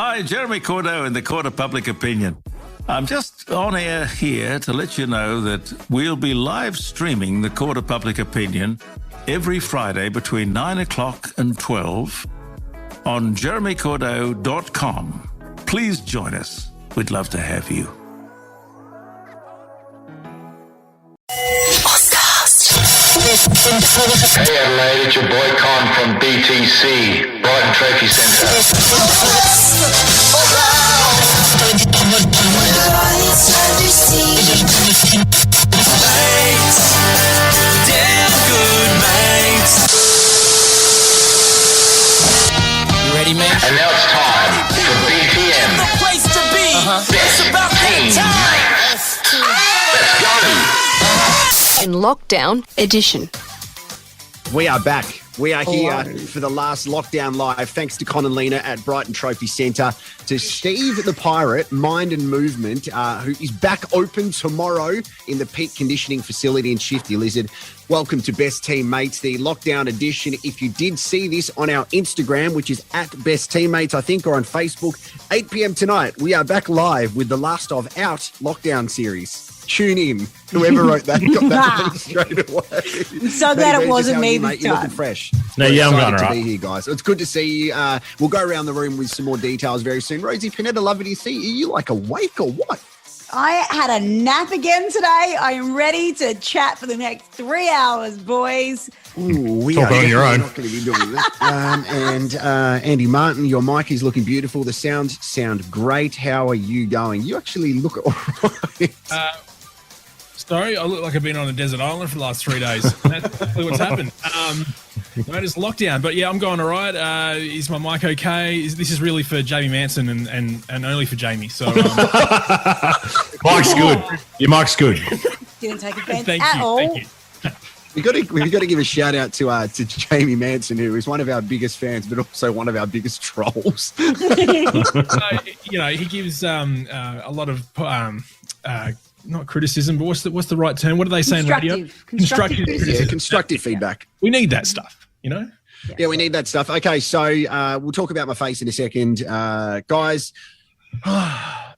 Hi, Jeremy Cordeaux in the Court of Public Opinion. I'm just on air here to let you know that we'll be live streaming the Court of Public Opinion every Friday between 9 o'clock and 12 on jeremycordeaux.com. Please join us. We'd love to have you. Hey Adelaide, it's your boy Con from BTC, Brighton Trophy Centre. Damn good mates. You ready, man? And now it's time for BTM. The place to be. Best It's about team that mates. Let's go. In Lockdown Edition. We are back. We are here for the last Lockdown Live. Thanks to Con and Lena at Brighton Trophy Centre. To Steve the Pirate, Mind and Movement, who is back open tomorrow in the peak conditioning facility in Shifty, Lizard. Welcome to Best Teammates, the Lockdown Edition. If you did see this on our Instagram, which is at Best Teammates, I think, or on Facebook, 8 p.m. tonight, we are back live with the last of Out Lockdown series. Tune in. Whoever wrote that got that straight away. I'm so glad it wasn't me this mate. You're looking time. fresh. No, We're yeah, I'm excited going all to right. be here, guys. It's good to see you. We'll go around the room with some more details very soon. Rosie Pineda, lovely to see you. Are you like awake or what? I had a nap again today. I am ready to chat for the next 3 hours, boys. Ooh, we Talk are on your definitely own. not going to be doing that. And Andy Martin, your mic is looking beautiful. The sounds sound great. How are you going? You actually look all right. Sorry, I look like I've been on a desert island for the last 3 days. That's exactly what's happened. Mate, it's lockdown, but yeah, I'm going all right. Is my mic okay? This is really for Jamie Manson and only for Jamie. So Mike's good. Your mic's good. Didn't take offense thank at you, all. thank you. We've got to give a shout out to Jamie Manson, who is one of our biggest fans, but also one of our biggest trolls. So, he gives a lot of not criticism, but what's the right term? What do they say in radio? Constructive criticism. Yeah, constructive feedback. We need that stuff, Yeah, we need that stuff. Okay, so we'll talk about my face in a second. Guys,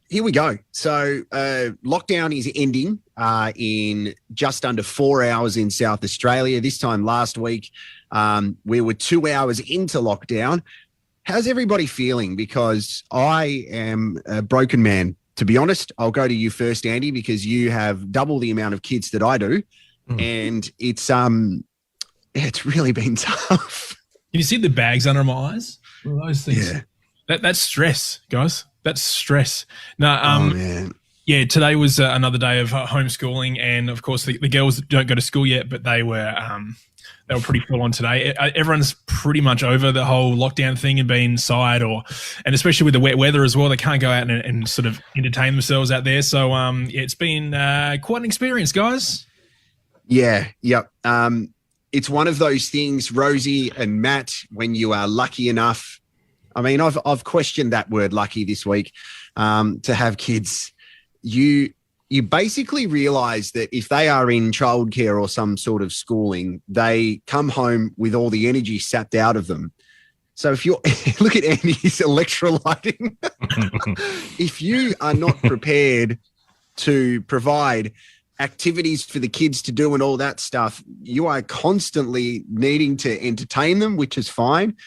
here we go. So lockdown is ending in just under 4 hours in South Australia. This time last week, we were 2 hours into lockdown. How's everybody feeling? Because I am a broken man. To be honest, I'll go to you first, Andy, because you have double the amount of kids that I do. And it's really been tough. Can you see the bags under my eyes? All those things. Yeah. That's stress, guys. That's stress. No, Man. yeah, today was another day of homeschooling, and of course the girls don't go to school yet, but they were pretty full on today. Everyone's pretty much over the whole lockdown thing and being inside, and especially with the wet weather as well, they can't go out and sort of entertain themselves out there. So it's been quite an experience, guys. Yeah, yep. It's one of those things, Rosie and Matt, when you are lucky enough. I mean, I've questioned that word lucky this week, to have kids. You basically realize that if they are in childcare or some sort of schooling, they come home with all the energy sapped out of them. So if you look at Andy's electrolyting, if you are not prepared to provide activities for the kids to do and all that stuff, you are constantly needing to entertain them, which is fine.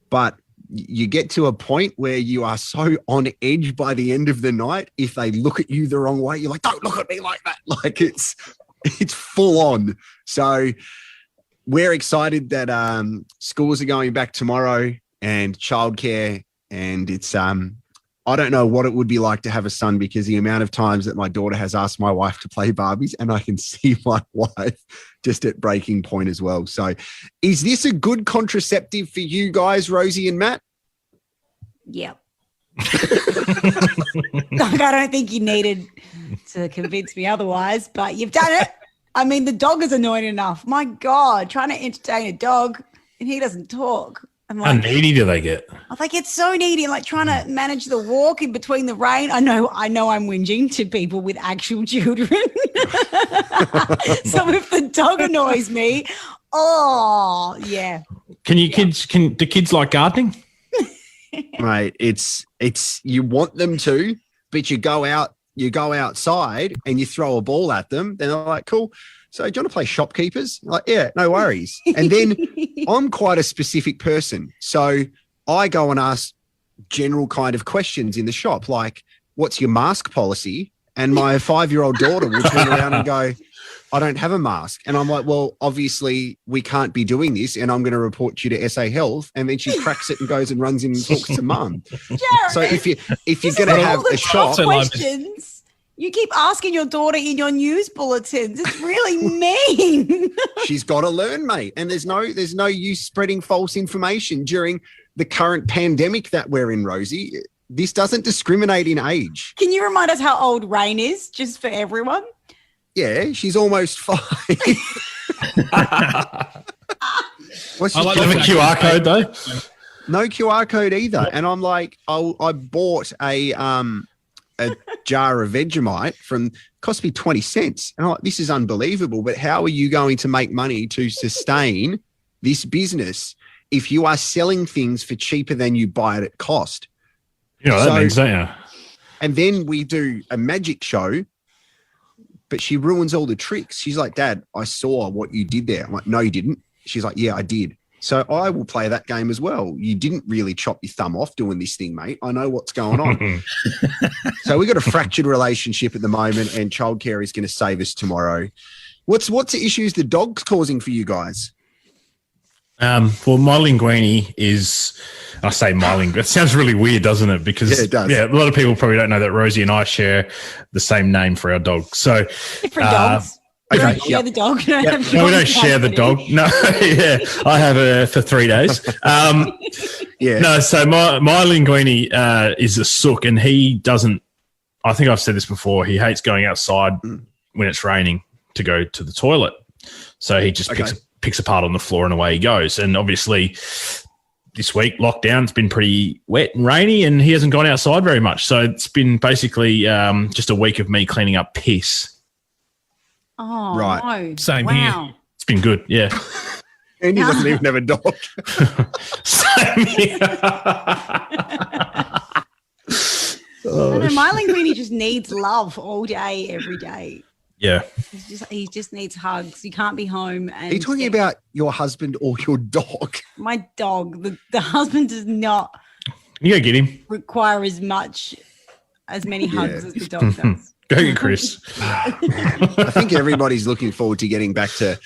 But you get to a point where you are so on edge by the end of the night. If they look at you the wrong way, you're like, don't look at me like that. Like it's full on. So we're excited that schools are going back tomorrow and childcare. And it's, I don't know what it would be like to have a son, because the amount of times that my daughter has asked my wife to play Barbies, and I can see my wife just at breaking point as well. So is this a good contraceptive for you guys, Rosie and Matt? Yep. Like, I don't think you needed to convince me otherwise, but you've done it. I mean, the dog is annoying enough. My God, trying to entertain a dog and he doesn't talk. I'm How like, needy do they get? I think it's so needy, like trying to manage the walk in between the rain. I know I'm whinging to people with actual children. So if the dog annoys me, oh yeah. Do kids like gardening? Mate, it's you want them to, but you go outside and you throw a ball at them. Then they're like, cool. So do you want to play shopkeepers? Like, yeah, no worries. And then I'm quite a specific person. So I go and ask general kind of questions in the shop, like, what's your mask policy? And my 5-year-old daughter will turn around and go, I don't have a mask. And I'm like, well, obviously we can't be doing this, and I'm going to report you to SA Health. And then she cracks it and goes and runs in and talks to mum. Jarrod, So if you're going to have a shop, questions, you keep asking your daughter in your news bulletins. It's really mean. she's got to learn, mate. And there's no use spreading false information during the current pandemic that we're in, Rosie. This doesn't discriminate in age. Can you remind us how old Rain is, just for everyone? Yeah, she's almost 5. What's I like Do you have a QR code though? No QR code either. And I'm like, I bought a jar of Vegemite cost me 20 cents. And I'm like, this is unbelievable. But how are you going to make money to sustain this business if you are selling things for cheaper than you buy it at cost? You know what that means, don't you? And then we do a magic show, but she ruins all the tricks. She's like, Dad, I saw what you did there. I'm like, no, you didn't. She's like, yeah, I did. So I will play that game as well. You didn't really chop your thumb off doing this thing, mate. I know what's going on. So we've got a fractured relationship at the moment, and childcare is going to save us tomorrow. What's the issues the dog's causing for you guys? Well, my linguini is, I say my linguini, it sounds really weird, doesn't it? Because Yeah, it does. a lot of people probably don't know that Rosie and I share the same name for our dog. So Different dogs. You okay, don't share yep. the dog. You don't have no, we dog don't share the dog. custody. No, yeah, I have her for 3 days. Yeah. No, so my linguini is a sook, and he doesn't, I think I've said this before, he hates going outside when it's raining to go to the toilet. So he just picks apart on the floor and away he goes. And obviously this week, lockdown, it's been pretty wet and rainy, and he hasn't gone outside very much. So it's been basically just a week of me cleaning up piss. Oh, Right. no. Same wow. here. It's been good, yeah. And he doesn't even have a dog. Same here. I don't know, my linguini just needs love all day, every day. Yeah. He just needs hugs. You can't be home. And Are you talking about your husband or your dog? my dog? The husband does not You go get him. require as many hugs as the dog does. Go get Chris. I think everybody's looking forward to getting back to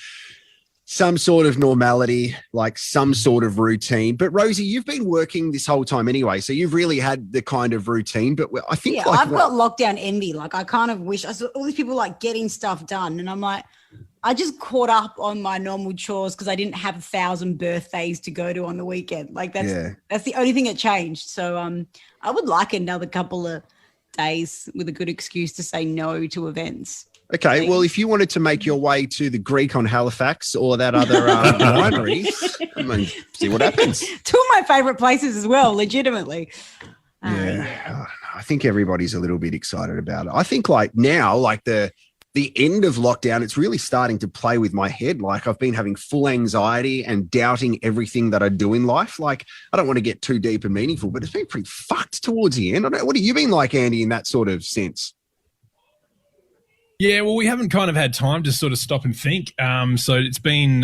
some sort of normality, like some sort of routine. But Rosie, you've been working this whole time anyway, so you've really had the kind of routine. But I think Yeah, I've got lockdown envy. Like, I kind of wish I saw all these people like getting stuff done, and I'm like, I just caught up on my normal chores because I didn't have 1,000 birthdays to go to on the weekend. Like that's the only thing that changed. So I would like another couple of days with a good excuse to say no to events. Okay, well, if you wanted to make your way to the Greek on Halifax or that other winery, I mean, see what happens. Two of my favorite places as well, legitimately. Yeah, I think everybody's a little bit excited about it. I think like now, like the end of lockdown, it's really starting to play with my head. Like I've been having full anxiety and doubting everything that I do in life. Like I don't want to get too deep and meaningful, but it's been pretty fucked towards the end. I don't know, what have you been like, Andy, in that sort of sense? Yeah, well, we haven't kind of had time to sort of stop and think. So it's been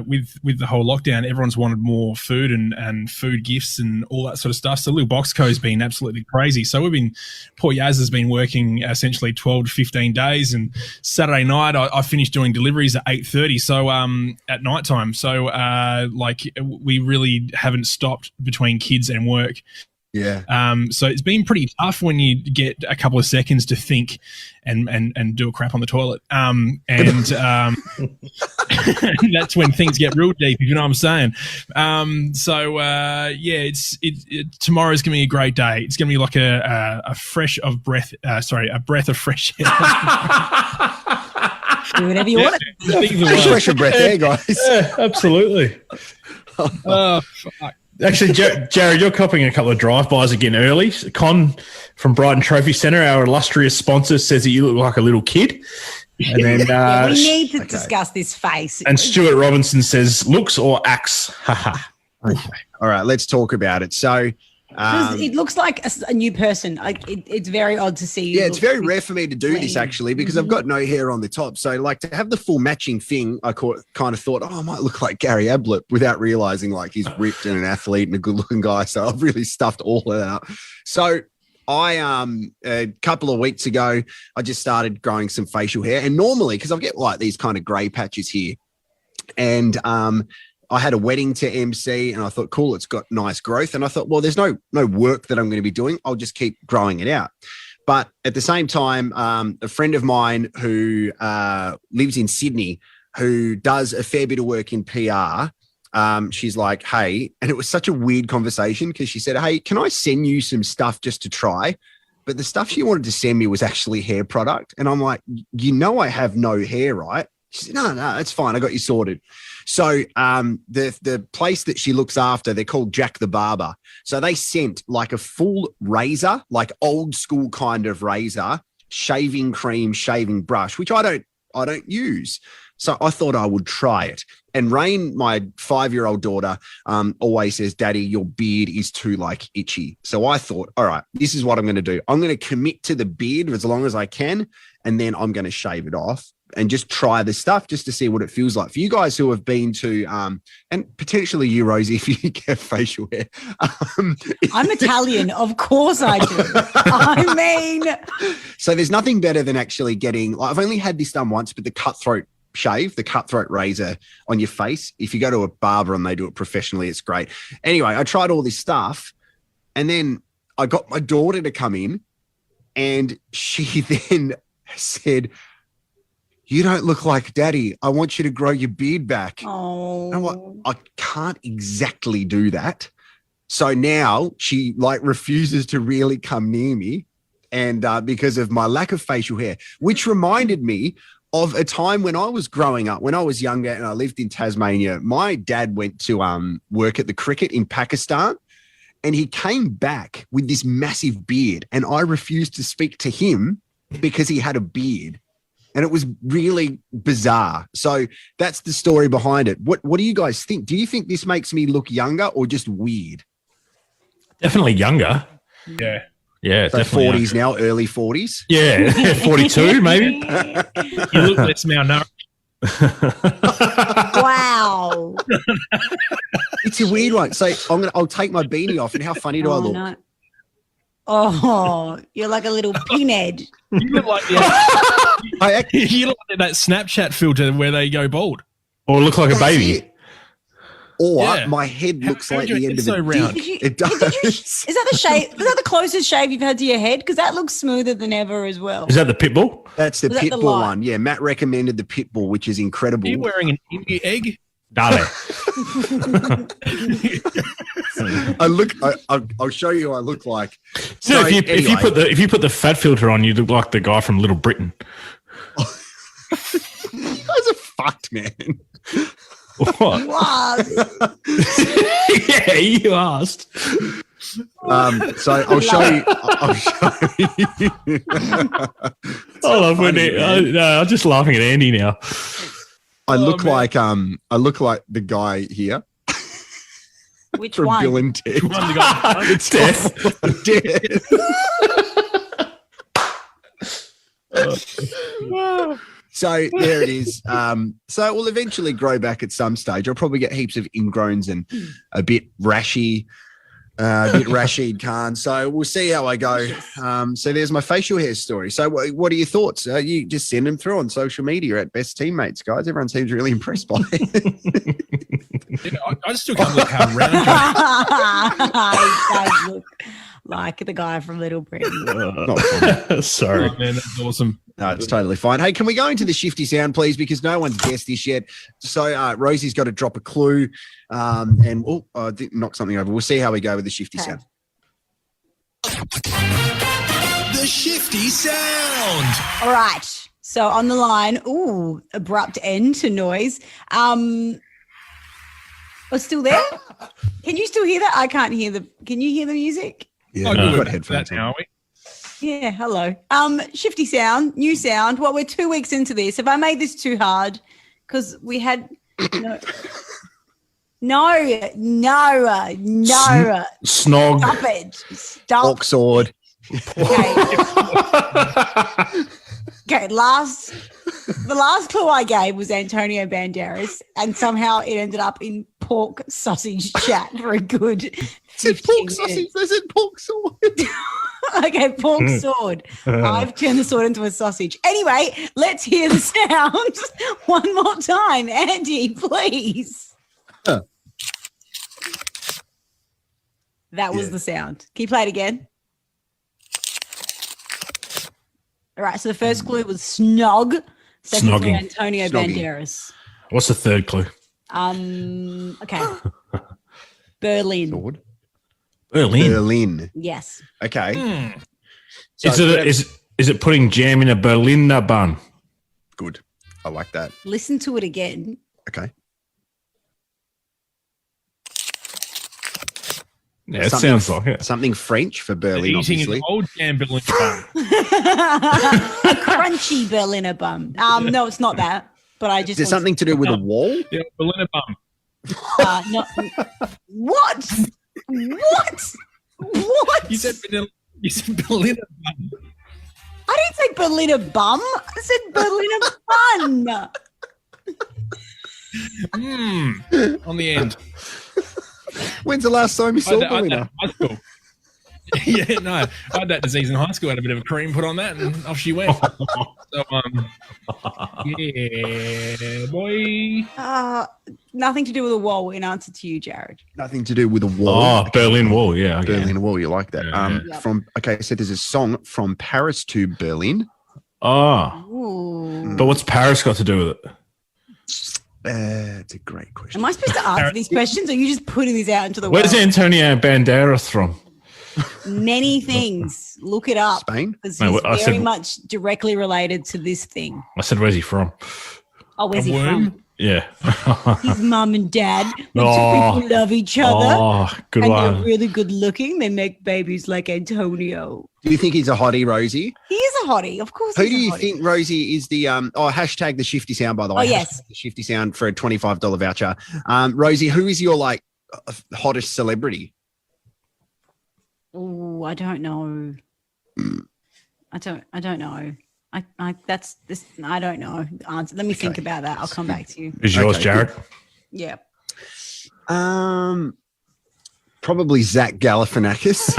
with the whole lockdown, everyone's wanted more food and food gifts and all that sort of stuff. So Little Boxco's been absolutely crazy. So poor Yaz has been working essentially 12 to 15 days. And Saturday night, I finished doing deliveries at 8:30. So at nighttime. So we really haven't stopped between kids and work. Yeah. So it's been pretty tough when you get a couple of seconds to think and do a crap on the toilet. That's when things get real deep, if you know what I'm saying. Tomorrow's gonna be a great day. It's gonna be like a breath of fresh air. Do whatever you want. Fresh breath there, guys. Yeah, absolutely. Oh, fuck. Actually, Jarrod, you're copping a couple of drive-bys again early. Con from Brighton Trophy Centre, our illustrious sponsor, says that you look like a little kid. And then we need to discuss this face. And Stuart Robinson says, looks or acts? Haha. Okay. All right, let's talk about it. So It looks like a new person. Like it's very odd to see. Yeah, it's very rare for me to do this actually because Mm-hmm. I've got no hair on the top. So like to have the full matching thing, I kind of thought, I might look like Gary Ablett without realizing like he's ripped and an athlete and a good looking guy. So I've really stuffed all of that up. So a couple of weeks ago, I just started growing some facial hair. And normally, because I get like these kind of gray patches here, and I had a wedding to MC and I thought, cool, it's got nice growth. And I thought, well, there's no work that I'm going to be doing. I'll just keep growing it out. But at the same time, a friend of mine who lives in Sydney, who does a fair bit of work in PR, she's like, hey, and it was such a weird conversation because she said, hey, can I send you some stuff just to try? But the stuff she wanted to send me was actually hair product. And I'm like, I have no hair, right? She said, no, it's fine. I got you sorted. So the place that she looks after, they're called Jack the Barber. So they sent like a full razor, like old school kind of razor, shaving cream, shaving brush, which I don't use. So I thought I would try it. And Rain, my 5-year-old daughter, always says, Daddy, your beard is too like itchy. So I thought, all right, this is what I'm going to do. I'm going to commit to the beard as long as I can, and then I'm going to shave it off and just try the stuff just to see what it feels like. For you guys who have been to, and potentially you, Rosie, if you get facial hair. I'm Italian. Of course I do. I mean. So there's nothing better than actually getting, like, I've only had this done once, but the cutthroat razor on your face. If you go to a barber and they do it professionally, it's great. Anyway, I tried all this stuff and then I got my daughter to come in and she then said, you don't look like Daddy. I want you to grow your beard back. Oh. And I'm like, I can't exactly do that. So now she like refuses to really come near me, and because of my lack of facial hair, which reminded me of a time when I was growing up, when I was younger and I lived in Tasmania. My dad went to work at the cricket in Pakistan, and he came back with this massive beard, and I refused to speak to him because he had a beard. And it was really bizarre. So that's the story behind it. What do you guys think? Do you think this makes me look younger or just weird? Definitely younger. Yeah. Yeah, So definitely 40s now, early 40s? Yeah, 42 maybe. You look less malnourished. Wow. It's a weird one. So I'll take my beanie off, and how funny do I look? No. Oh, you're like a little pinhead. You look like you look like that Snapchat filter where they go bald. Or look like a baby. It. Or Yeah. my head looks like the end of so a round. dick. It does. Is that the shave? Is that the closest shave you've had to your head? Because that looks smoother than ever as well. Is that the pit bull? That's the Was that the Pitbull lie? one. Yeah, Matt recommended the Pitbull, which is incredible. Are you wearing an India egg? Darling. I'll show you what I look like. So if anyway. you put the fat filter on, you look like the guy from Little Britain. You guys are fucked, man. What? Wow. Yeah, you asked. So I'll show you. I'll show you. I'm just laughing at Andy now. I look like the guy here Which from one? Bill and Ted. One the guy- It's death. So there it is. So it will eventually grow back at some stage. I'll probably get heaps of ingrowns and a bit rashy, Rashid Khan. So we'll see how I go. So there's my facial hair story. So what are your thoughts? You just send them through on social media at Best Teammates, guys. Everyone seems really impressed by it. I still can't look how round you are. He does look like the guy from Little Britain. Sorry. Oh, man, that's awesome. No, it's totally fine. Hey, can we go into the Shifty sound, please? Because no one's guessed this yet. So Rosie's got to drop a clue. And I did knock something over. We'll see how we go with the Shifty sound. The Shifty Sound. All right. So on the line, abrupt end to noise. It's still there? Can you still hear that? I can't hear can you hear the music? Yeah, Oh, we've good. got That headphones now, on. are we? Yeah, hello. Shifty sound, new sound. Well, we're 2 weeks into this. Have I made this too hard? Because we had No. Snog. Stop it. Stop. Oxford. Okay. Okay, the last clue I gave was Antonio Banderas, and somehow it ended up in pork sausage chat for a good 15 Pork sausage. There's a pork sword. Okay, pork sword. I've turned the sword into a sausage. Anyway, let's hear the sound one more time. Andy, please. That was the sound. Can you play it again? All right, so the first clue was snog. Second clue, Snogging. Antonio Snogging. Banderas. What's the third clue? Okay. Berlin. Sword. Berlin. Berlin. Yes. Okay. So Is it putting jam in a Berliner bun? good. I like that. Listen to it again. Okay. Yeah, it sounds like it. Something French for Berlin, Eating obviously. an old jam Berlin bun. A crunchy Berliner bum. No, it's not that. But I just Is it something to do with a wall? Yeah, Berliner bum. no. What? What? You said Berliner bun. I didn't say Berliner bum. I said Berliner bun. On the end. When's the last time you saw I had that Berliner? in high school. Yeah, no. I had that disease in high school. I had a bit of a cream put on that, and off she went. So, yeah, boy. Nothing to do with a wall in answer to you, Jarrod. Nothing to do with a wall. Oh, Berlin Wall. Yeah. Okay. Berlin Wall, you like that. Yeah. So there's a song from Paris to Berlin. Oh. Ooh. But what's Paris got to do with it? It's a great question. Am I supposed to answer these questions, or are you just putting these out into the Where's world? Antonio Banderas from? Many things. Look it up. Spain? Because No, he's I very said- much directly related to this thing. I said, where's he from? Oh, where's A he worm? from? Yeah. His mum and dad. When Oh. two people love each other Oh, good and one. they're really good looking, they make babies like Antonio. Do you think he's a hottie, Rosie? He is a hottie, of course. Who he's do a you hottie. think, Rosie, is the hashtag the Shifty sound, by the way? Oh, yes. Hashtag the Shifty sound for a $25 voucher. Rosie, who is your hottest celebrity? Oh, I don't know. I don't know. I don't know. Answer. Let me think about that. I'll come back to you. Is yours, Okay, Jared? Yeah. Probably Zach Galifianakis.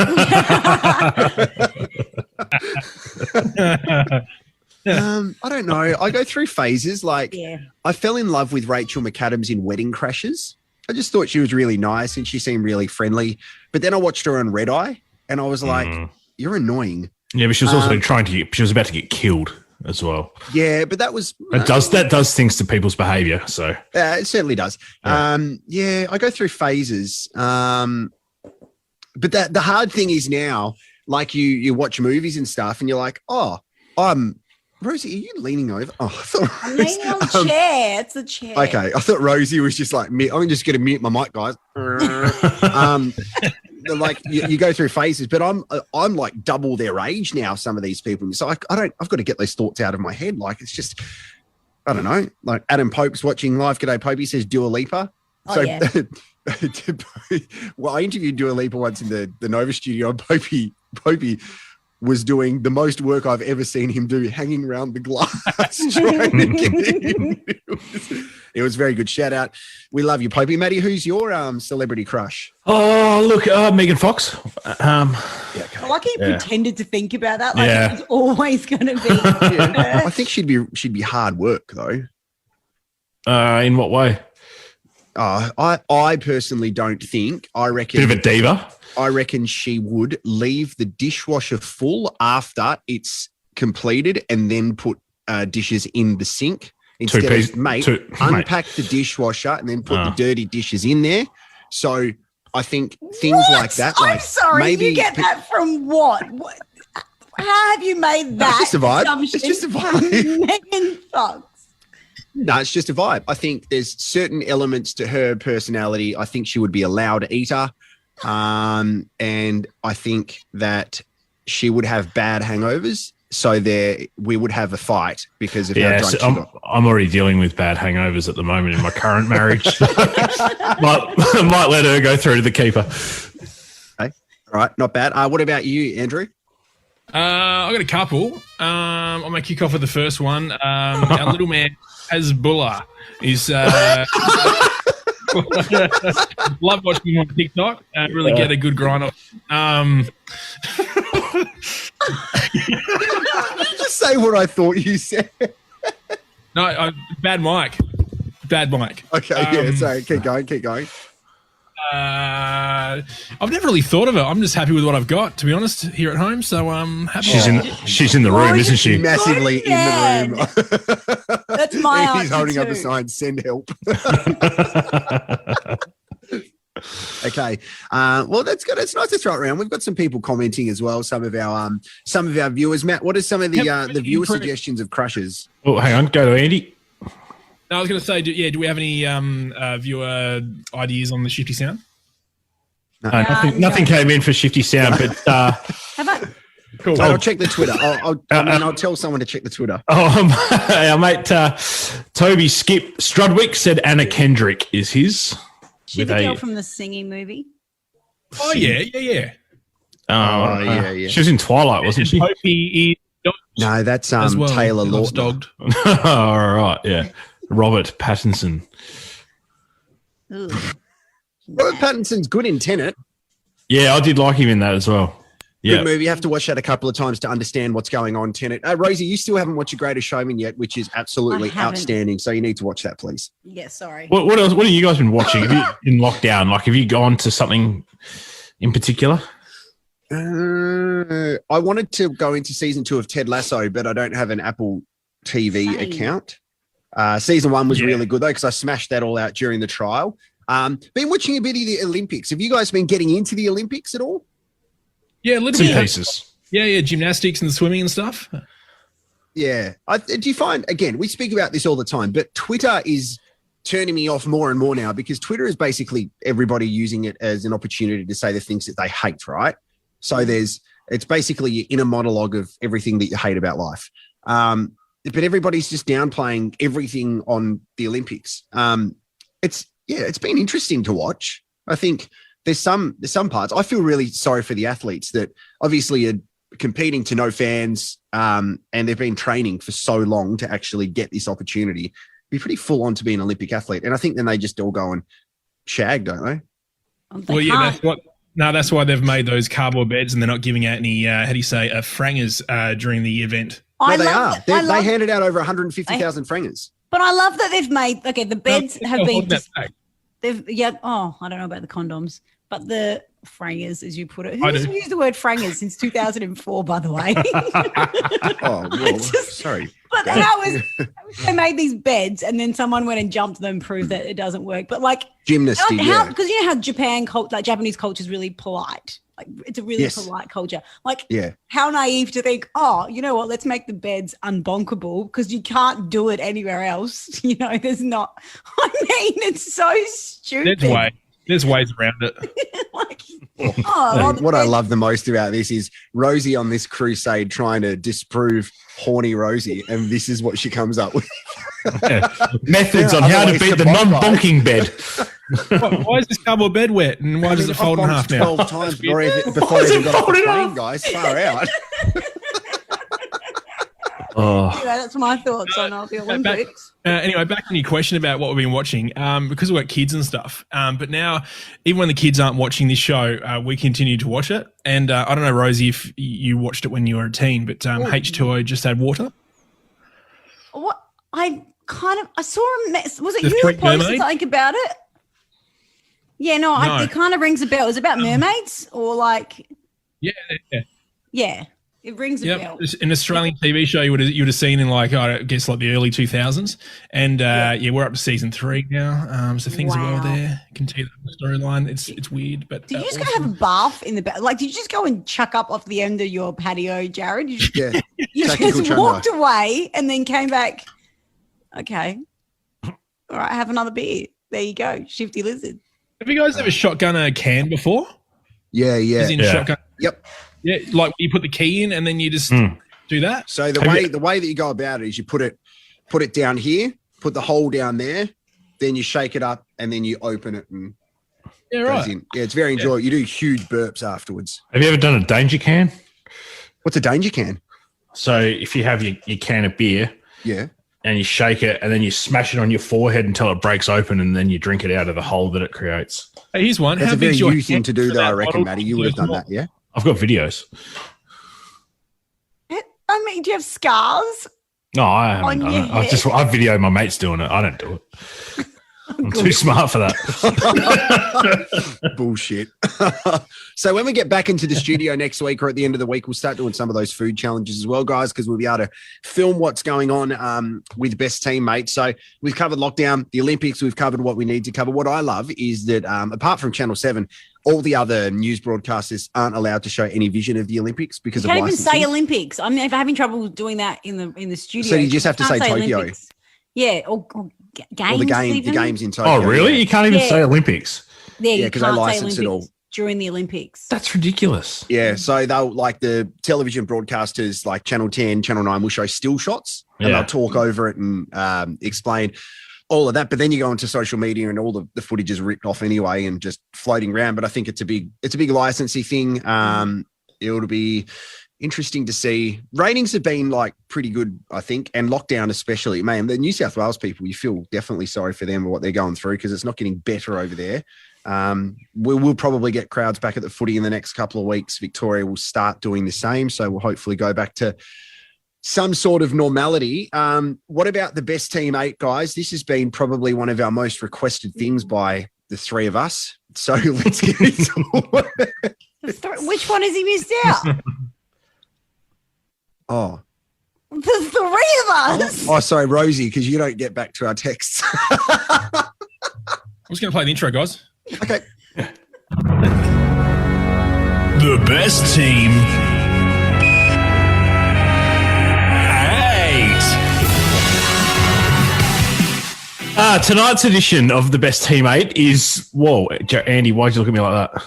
I don't know. I go through phases. Yeah. I fell in love with Rachel McAdams in Wedding Crashers. I just thought she was really nice and she seemed really friendly. But then I watched her on Red Eye and I was like, you're annoying. Yeah, but she was also she was about to get killed as well. Yeah, but that was... That does things to people's behavior. So it certainly does. Yeah. I go through phases. But the hard thing is now, like you watch movies and stuff and you're like, Rosie, are you leaning over? Oh, I thought I'm leaning on the chair. It's the chair. okay. I thought Rosie was just like, I'm just going to mute my mic, guys. Like you go through phases, but I'm like double their age now. Some of these people, so I've got to get those thoughts out of my head. Like it's just, I don't know. Like Adam Pope's watching live. G'day, Pope. He says Dua Lipa. Oh, yeah. Well, I interviewed Dua Lipa once in the Nova studio. Popey was doing the most work I've ever seen him do, hanging around the glass trying to get in. It was very good. Shout out. We love you, Popey. Maddie, who's your celebrity crush? Oh, look, Megan Fox. I like he pretended to think about that. Like Yeah. it was always going to be. Yeah. I think she'd be hard work though. In what way? I personally don't think. I reckon Bit of a diva. I reckon she would leave the dishwasher full after it's completed and then put dishes in the sink instead of, unpack the dishwasher and then put the dirty dishes in there. So I think things like that. I'm like sorry, maybe you get that from what? How have you made that? It's just a vibe. assumption It's just a from vibe. Megan Fox. No, it's just a vibe. I think there's certain elements to her personality. I think she would be a loud eater. And I think that she would have bad hangovers so we would have a fight because of how drunk she got. I'm already dealing with bad hangovers at the moment in my current marriage. might let her go through to the keeper. Okay. All right, not bad. What about you, Andrew? I got a couple. I'm gonna kick off with the first one. Our little man Hezbollah is love watching him on TikTok. Really get a good grind off. Did you just say what I thought you said? No, bad mic. Okay, sorry. Keep going. I've never really thought of it. I'm just happy with what I've got, to be honest, here at home. So I'm happy. She's in the room, isn't she? Massively in the room. That's my He's holding up a sign, send help. Okay. Well, that's good. It's nice to throw it around. We've got some people commenting as well. Some of our viewers. Matt, what are some of the viewer suggestions of crushes? Oh, hang on. Go to Andy. No, I was going to say, do we have any viewer ideas on the Shifty sound? Nothing came in for Shifty sound, but How about cool. I'll check the Twitter. I'll tell someone to check the Twitter. Our mate Toby Skip Strudwick said Anna Kendrick is his. she the girl from the singing movie? Oh yeah. Yeah. She was in Twilight, wasn't she? No, that's Taylor Lautner. Dogged. All right, yeah. Robert Pattinson. Robert Pattinson's good in Tenet. Yeah, I did like him in that as well. Yeah. Good movie. You have to watch that a couple of times to understand what's going on. Tenet. Rosie, you still haven't watched The Greatest Showman yet, which is absolutely outstanding. So you need to watch that, please. Yeah, sorry. What else? What have you guys been watching? Have you, in lockdown? Like, have you gone to something in particular? I wanted to go into season 2 of Ted Lasso, but I don't have an Apple TV account. Season 1 was really good though, because I smashed that all out during the trial. Been watching a bit of the Olympics. Have you guys been getting into the Olympics at all? Yeah, a little bit. Pieces. Yeah, gymnastics and the swimming and stuff. Yeah. Do you find, again, we speak about this all the time, but Twitter is turning me off more and more now, because Twitter is basically everybody using it as an opportunity to say the things that they hate, right? So it's basically your inner monologue of everything that you hate about life. But everybody's just downplaying everything on the Olympics. It's been interesting to watch. I think there's some parts. I feel really sorry for the athletes that obviously are competing to no fans, and they've been training for so long to actually get this opportunity. It'd be pretty full on to be an Olympic athlete. And I think then they just all go and shag, don't they? Well, yeah, that's why they've made those cardboard beds, and they're not giving out any, frangers during the event. No, they are. They handed out over 150,000 frangers. But I love that they've made, the beds have been, I don't know about the condoms, but the frangers, as you put it. Who's used the word frangers since 2004, by the way? Sorry. But how was they made these beds and then someone went and jumped them and proved that it doesn't work? But like gymnastic, because you know how Japanese culture is really polite. Like it's a really polite culture. Like, how naive to think, you know what? Let's make the beds unbonkable because you can't do it anywhere else. You know, there's not. I mean, it's so stupid. There's ways around it. What I love the most about this is Rosie on this crusade trying to disprove horny Rosie, and this is what she comes up with. Methods on how to beat the non-bonking bed. Why is this cardboard bed wet, and why does it fold in half now? 12 times before I even got off the plane, guys. Far out. Anyway, that's my thoughts on the Olympics. Anyway, back on your question about what we've been watching, because we've got kids and stuff. But now, even when the kids aren't watching this show, we continue to watch it. And I don't know, Rosie, if you watched it when you were a teen, but H2O Just Add Water. What I saw was it you who posted something about it? Yeah, no. It kind of rings a bell. Is it about mermaids or like? Yeah. It rings a bell. It's an Australian TV show you would have seen in I guess the early 2000s, and we're up to season 3 now. So things are well there. You can tell the storyline. It's weird, but did you just go have a bath in the bath? Like, did you just go and chuck up off the end of your patio, Jarrod? You just walked away and then came back. Okay, all right, have another beer. There you go, Shifty Lizard. Have you guys ever shotgun a can before? Yeah. Shotgun. Yep. Yeah, like you put the key in and then you just Do that. So the way that you go about it is you put it down here, put the hole down there, then you shake it up, and then you open it and Yeah, goes right. in. Yeah, it's very enjoyable. You do huge burps afterwards. Have you ever done a danger can? What's a danger can? So if you have your can of beer Yeah. and you shake it and then you smash it on your forehead until it breaks open and then you drink it out of the hole that it creates. Hey, here's one. That's How a very big's your you thing hand to do, for though, I that reckon, bottle? Matty. You would have done that, yeah? I've got videos. I mean, do you have scars? No, I haven't On done your it. head? I videoed my mates doing it. I don't do it. I'm too smart for that. Bullshit. So when we get back into the studio next week or at the end of the week, we'll start doing some of those food challenges as well, guys, because we'll be able to film what's going on with Best Teammate. So we've covered lockdown, the Olympics. We've covered what we need to cover. What I love is that apart from Channel 7, all the other news broadcasters aren't allowed to show any vision of the Olympics because You of can't even licensing. say Olympics. I'm having trouble doing that in the studio. So you just have to Can't say Tokyo. Olympics. Yeah, or games. Or the even. games in Tokyo. Oh, really? Yeah. You can't even Yeah. say Olympics? Yeah, Yeah, you 'cause they can't say license it Olympics during the Olympics. That's ridiculous. Yeah, so they'll like the television broadcasters like Channel 10, Channel 9 will show still shots and Yeah. they'll talk over it and explain all of that. But then you go into social media and all the footage is ripped off anyway and just floating around. But I think it's a big licensing thing. It'll be interesting to see. Ratings have been like pretty good, I think, and lockdown especially. Man, the New South Wales people, you feel definitely sorry for them and what they're going through because it's not getting better over there. We'll probably get crowds back at the footy in the next couple of weeks. Victoria will start doing the same. So we'll hopefully go back to some sort of normality. What about the Best Team 8, guys? This has been probably one of our most requested things by the three of us. So let's get into it. Which one has he missed out? Oh. The three of us. Oh, sorry, Rosie, because you don't get back to our texts. I'm just going to play the intro, guys. Okay. The best team. 8. Tonight's edition of the Best Team 8 is, whoa, Andy, why'd you look at me like that?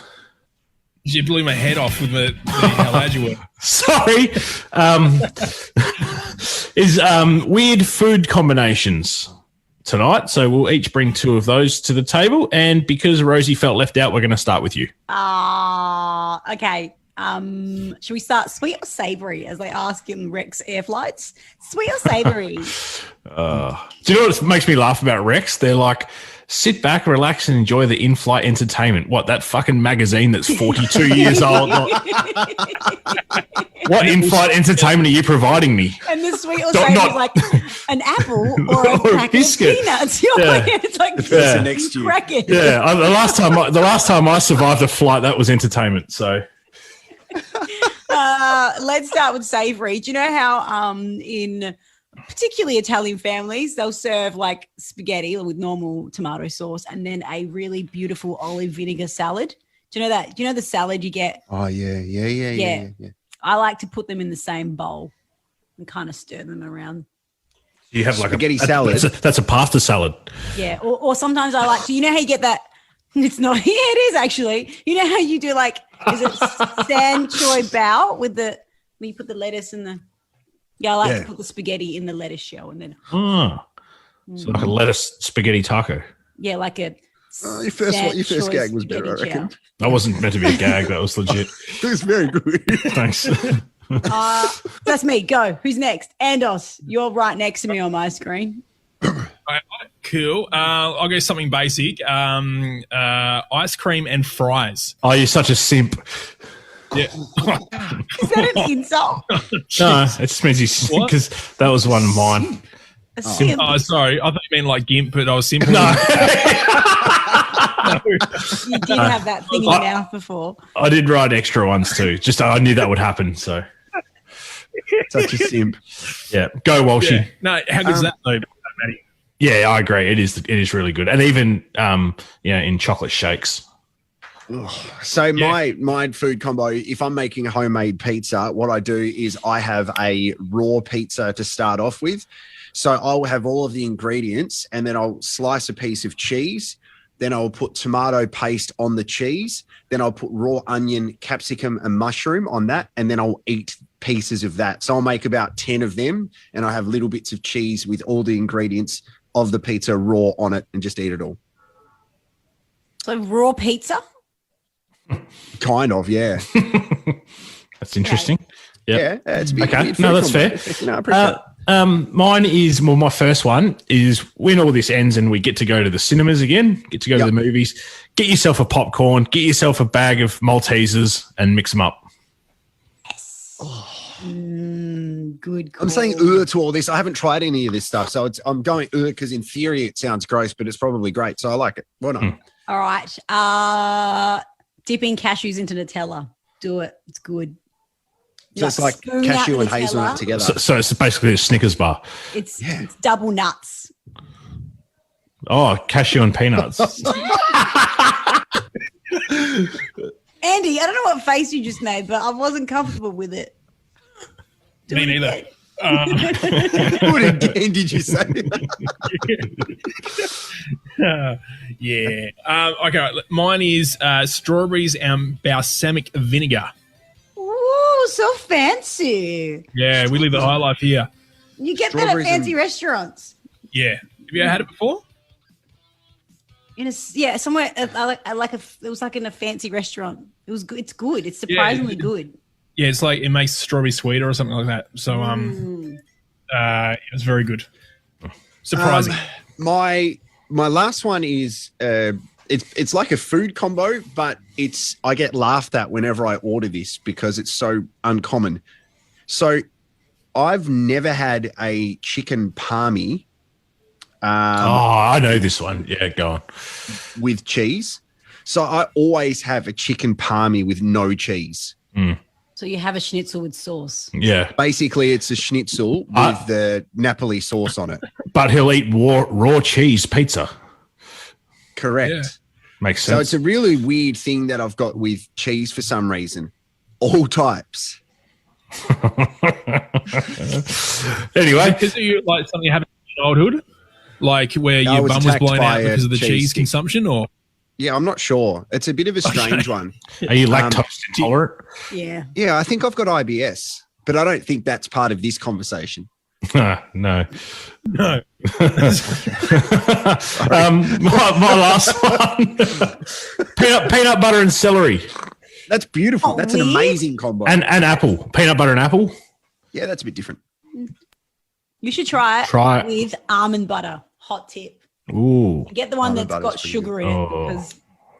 You blew my head off with how loud you were. Sorry. Is weird food combinations tonight. So we'll each bring two of those to the table. And because Rosie felt left out, we're going to start with you. Okay. Should we start sweet or savory as they ask in Rex air flights? Sweet or savory? Do you know what makes me laugh about Rex? They're like, sit back, relax, and enjoy the in-flight entertainment. What, that fucking magazine that's 42 years old? What in-flight entertainment are you providing me? And the sweet or savory is like an apple or a Or a packet of biscuit. peanuts. You're Yeah. like, it's like Yeah. Next year. crack it. Yeah, the last time I survived a flight, that was entertainment. So Let's start with savory. Do you know how in particularly Italian families, they'll serve like spaghetti with normal tomato sauce and then a really beautiful olive vinegar salad? Do you know that? Do you know the salad you get? Oh, yeah. I like to put them in the same bowl and kind of stir them around. you have like Spaghetti salad. That's a pasta salad. Yeah. Or sometimes I like to, you know how you get that? It's not, yeah, it is actually. You know how you do like, is it san choy bao with the, when you put the lettuce in the, I like to put the spaghetti in the lettuce shell and then. Oh, so like a lettuce spaghetti taco. Yeah, like a. Your first gag was better, I spaghetti reckon. chow. That wasn't meant to be a gag. That was legit. It was very good. Thanks. That's me. Go. Who's next? Andos, you're right next to me on my screen. Right, cool. I'll go something basic. Ice cream and fries. Oh, you're such a simp. Yeah. Is that an insult? No, it just means he's because that was one of mine. A simp. Oh, sorry. I thought you meant like gimp, but I was simple. No, You did have that thing in your mouth before. I did write extra ones too. Just I knew that would happen. So Such a simp. yeah, go Walshy. Yeah. No, how good's that though, Matty? Yeah, I agree. It is really good, and even in chocolate shakes. So my food combo, if I'm making a homemade pizza, what I do is I have a raw pizza to start off with. So I'll have all of the ingredients and then I'll slice a piece of cheese. Then I'll put tomato paste on the cheese. Then I'll put raw onion, capsicum, and mushroom on that. And then I'll eat pieces of that. So I'll make about 10 of them, and I have little bits of cheese with all the ingredients of the pizza raw on it, and just eat it all. So raw pizza? Kind of, yeah. That's interesting. Yeah, it's a bit Okay. weird No, food that's combo. fair. No, I appreciate it. Mine is, well, my first one is when all this ends and we get to go to the cinemas again, get to go to the movies, get yourself a popcorn, get yourself a bag of Maltesers and mix them up. Good. I'm saying to all this. I haven't tried any of this stuff, so I'm going because in theory it sounds gross, but it's probably great. So I like it. Why not? All right. Dipping cashews into Nutella. Do it. It's good. So it's like spoon cashew out and Nutella. hazelnut together. So it's basically a Snickers bar. It's double nuts. Oh, cashew and peanuts. Andy, I don't know what face you just made, but I wasn't comfortable with it. Me neither. What again did you say? Yeah. Okay. Mine is strawberries and balsamic vinegar. Ooh, so fancy. Yeah, we live the high life here. You get that at Strawberries fancy and- restaurants. Yeah. Have you ever had it before? Somewhere it was like in a fancy restaurant. It was good. It's good. It's surprisingly good. Yeah, it's like it makes strawberry sweeter or something like that. So it was very good. Surprising. My last one is it's like a food combo, but I get laughed at whenever I order this because it's so uncommon. So I've never had a chicken palmy. I know this one. Yeah, go on. With cheese. So I always have a chicken palmy with no cheese. So you have a schnitzel with sauce. Yeah. Basically, it's a schnitzel with the Napoli sauce on it. But he'll eat raw cheese pizza. Correct. Yeah. Makes So sense. it's a really weird thing that I've got with cheese for some reason. All types. Anyway, Because you like something you had in childhood, like where I your was bum was attacked blown by out a because of the cheese cheese stick. consumption, or Yeah, I'm not sure. It's a bit of a strange one. are you lactose intolerant? Yeah. Yeah, I think I've got IBS, but I don't think that's part of this conversation. No. no? My last one. peanut butter and celery. That's beautiful. Oh, That's an weird. amazing combo. And apple. Peanut butter and apple. Yeah, that's a bit different. You should try it Try it. with almond butter. Hot tip. Ooh. Get the one Almond that's butter's got pretty sugar good. in it Oh. because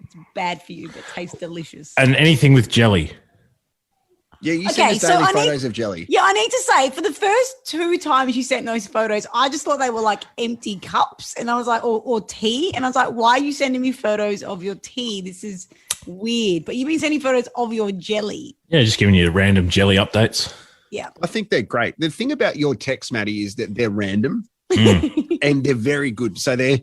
it's bad for you, but tastes delicious. And anything with jelly. Yeah, you Okay, sent us so daily I need- photos of jelly. Yeah, I need to say, for the first 2 times you sent those photos, I just thought they were like empty cups. And I was like, or tea. And I was like, why are you sending me photos of your tea? This is weird. But you've been sending photos of your jelly. Yeah, just giving you random jelly updates. Yeah. I think they're great. The thing about your text, Maddie, is that they're random and they're very good. So they're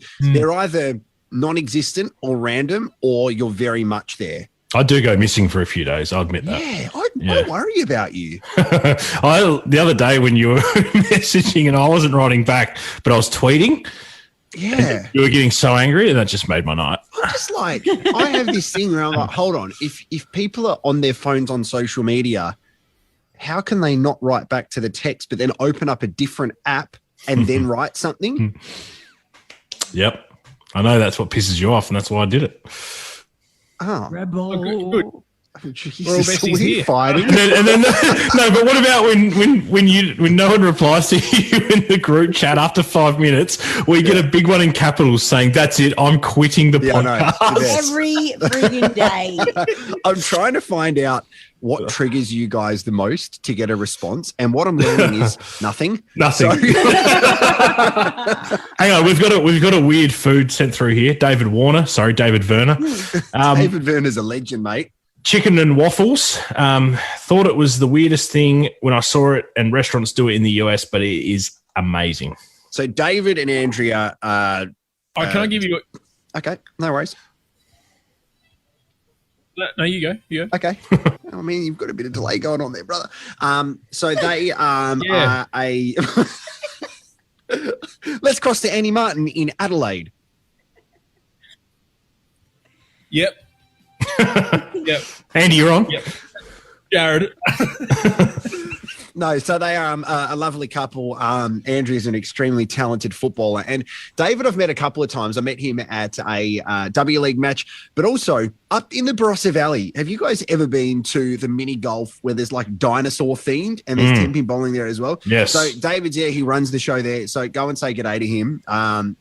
either non-existent or random, or you're very much there. I do go missing for a few days. I'll admit that. Yeah, Yeah. I worry about you. The other day when you were messaging and I wasn't writing back, but I was tweeting, Yeah. you were getting so angry, and that just made my night. I'm just like, I have this thing where I'm like, hold on. If people are on their phones on social media, how can they not write back to the text, but then open up a different app and then write something? Yep. I know that's what pisses you off, and that's why I did it. Oh, Rebel. Good. Jesus, We're all besties we're here. fighting. And then no, but what about when no one replies to you in the group chat after 5 minutes? We get a big one in capitals saying, "That's it, I'm quitting the Yeah, I know. podcast." It's the best. Every friggin' day. I'm trying to find out what triggers you guys the most to get a response, and what I'm learning is nothing. Nothing. Hang on, we've got a weird food sent through here. David Werner. David Werner's a legend, mate. Chicken and waffles. Thought it was the weirdest thing when I saw it, and restaurants do it in the US, but it is amazing. So David and Andrea are Can I give you? okay. No worries. No, you go. You go. Okay. I mean, you've got a bit of delay going on there, brother. So they Yeah. are a. Let's cross to Annie Martin in Adelaide. Yep. Yep. Andy, you're on. Yep. Jarrod. No, so they are a lovely couple. Andrew's an extremely talented footballer. And David, I've met a couple of times. I met him at a W League match, but also up in the Barossa Valley. Have you guys ever been to the mini golf where there's like dinosaur themed and there's 10-pin bowling there as well? Yes. So David's there. He runs the show there. So go and say g'day to him.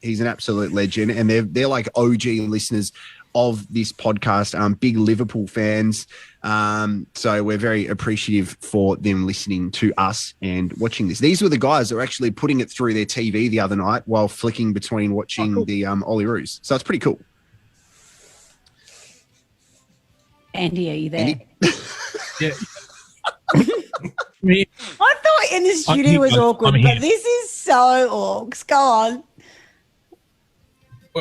He's an absolute legend. And they're like OG listeners of this podcast, big Liverpool fans. So we're very appreciative for them listening to us and watching this. These were the guys that were actually putting it through their TV the other night while flicking between watching the Olyroos. So it's pretty cool. Andy, are you there? Andy? Yeah. I thought in the studio was awkward, but this is so orcs. Go on.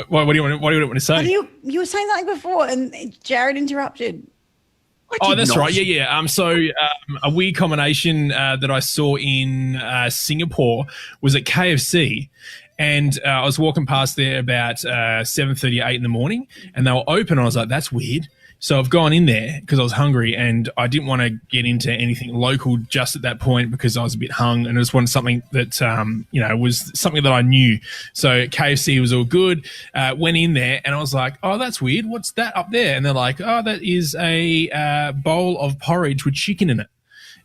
What do you want to say? You were saying something before, and Jarrod interrupted. Oh, that's right. Yeah. So a weird combination that I saw in Singapore was at KFC, and I was walking past there about 7:38 in the morning, and they were open. And I was like, "That's weird." So I've gone in there because I was hungry and I didn't want to get into anything local just at that point because I was a bit hung and I just wanted something that, was something that I knew. So KFC was all good. Went in there and I was like, oh, that's weird. What's that up there? And they're like, oh, that is a bowl of porridge with chicken in it.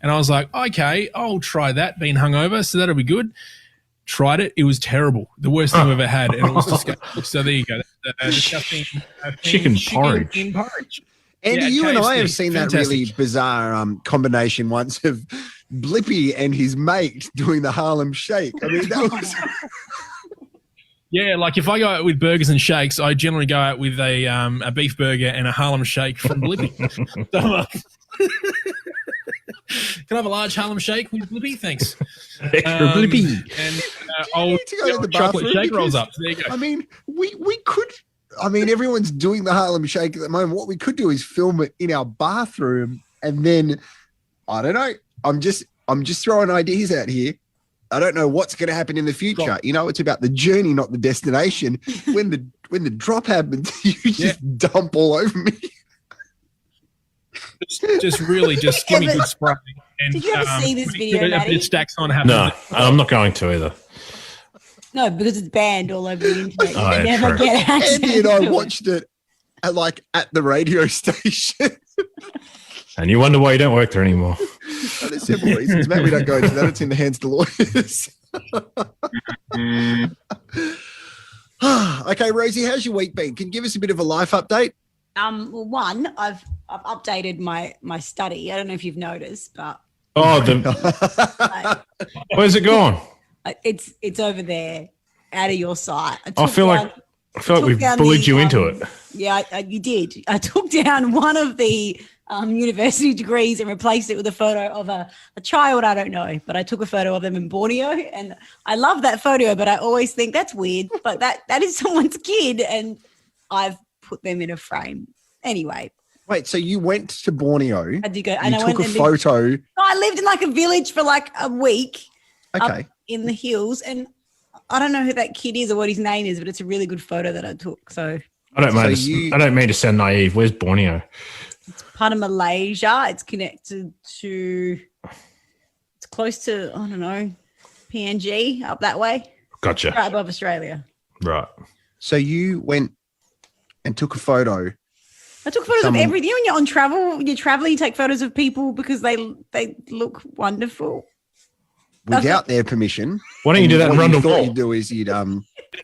And I was like, okay, I'll try that being hungover. So that'll be good. Tried it. It was terrible. The worst thing I've ever had. And it was disgusting. So there you go. Disgusting chicken porridge. Andy, you and I have seen Fantastic. that really bizarre combination once of Blippy and his mate doing the Harlem Shake. I mean, that was... Yeah, like if I go out with burgers and shakes, I generally go out with a beef burger and a Harlem Shake from Blippy. Can I have a large Harlem Shake with Blippy? Thanks. Extra Blippy. And need to go to the chocolate bathroom shake rolls because, up. So there you go. I mean, we could... I mean, everyone's doing the Harlem Shake at the moment. What we could do is film it in our bathroom and then, I don't know, I'm just throwing ideas out here. I don't know what's going to happen in the future. You know, it's about the journey, not the destination. When the drop happens, you just dump all over me. Just give me good spray. And, Did you ever see this video, Maddie? It stacks on happen. No, I'm not going to either. No, because it's banned all over the internet. Oh, You never true. get access Andy and I to it. watched it at the radio station. And you wonder why you don't work there anymore. There's simple reasons. Maybe we don't go into that. It's in the hands of the lawyers. Okay, Rosie, how's your week been? Can you give us a bit of a life update? Well, one, I've updated my study. I don't know if you've noticed, but Where's it gone? it's over there, out of your sight. I feel like we've bullied you into it. Yeah, you did. I took down one of the university degrees and replaced it with a photo of a child I don't know, but I took a photo of them in Borneo, and I love that photo, but I always think that's weird, but that is someone's kid, and I've put them in a frame. Anyway. Wait, so you went to Borneo? I did go. And you took a photo. I lived in like a village for like a week. Okay. Up in the hills, and I don't know who that kid is or what his name is, but it's a really good photo that I took. So I don't mean to sound naive. Where's Borneo? it's part of Malaysia. It's connected to. It's close to I don't know, PNG up that way. Gotcha. Right above Australia. Right. So you went and took a photo. I took photos of everything. You know, when you're on travel, when you're traveling, you take photos of people because they look wonderful. Without their permission. Why don't you do that and run the wall? What you wall? do is you'd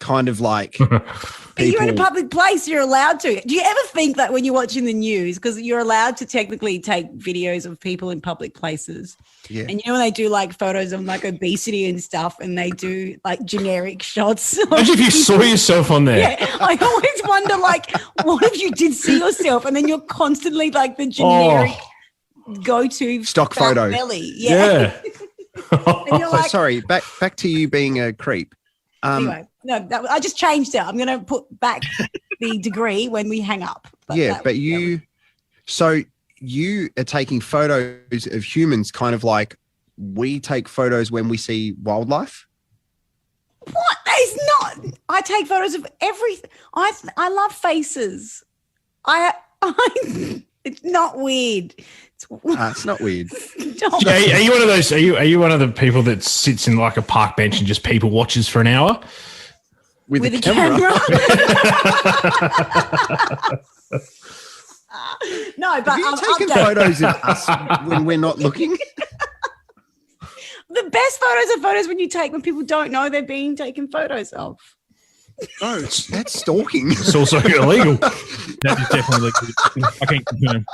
kind of like You're in a public place, you're allowed to. Do you ever think that when you're watching the news, because you're allowed to technically take videos of people in public places. Yeah. And you know when they do like photos of like obesity and stuff and they do like generic shots. Imagine if you saw yourself on there. Yeah, I always wonder like, what if you did see yourself and then you're constantly like the generic go-to stock fat photo. belly. Yeah. And you're like, sorry, back to you being a creep. Anyway, no, I just changed it. I'm going to put back the degree when we hang up. But you are taking photos of humans kind of like we take photos when we see wildlife? What? That is not. I take photos of everything. I love faces. It's not weird It's not weird. Don't. Yeah, are you one of those? Are you one of the people that sits in like a park bench and just people watches for an hour? With With a a camera. No, but Have you taken update. photos of us when we're not looking? The best photos are photos when you take when people don't know they're being taken photos of. No, that's stalking. It's also illegal. That is definitely legal. I can confirm.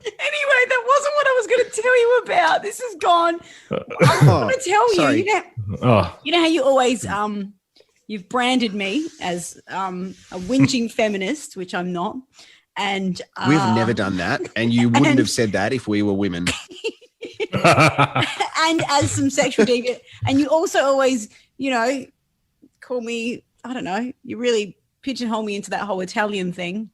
Anyway, that wasn't what I was going to tell you about. This is gone. I want to tell sorry. you. Oh, You know how you always you've branded me as a whinging feminist, which I'm not. And We've never done that. And you wouldn't have said that if we were women. and as some sexual deviant. And you also always, call me, I don't know, you really pigeonhole me into that whole Italian thing.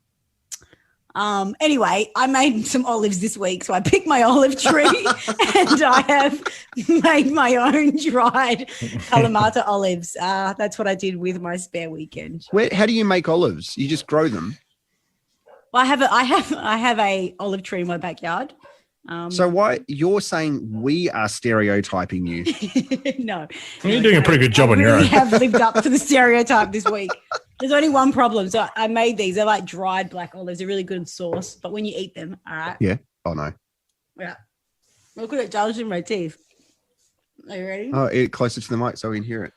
Anyway, I made some olives this week, so I picked my olive tree and I have made my own dried Kalamata olives. That's what I did with my spare weekend. How do you make olives? You just grow them. Well, I have a olive tree in my backyard. So why you're saying we are stereotyping you? No, you're doing a pretty good job on your I own. have lived up to the stereotype this week. There's only one problem. So I made these. They're like dried black olives. They're really good in sauce. But when you eat them, all right. Yeah. Oh no. Yeah. Look at it judging my teeth. Are you ready? Oh, it closer to the mic so we can hear it.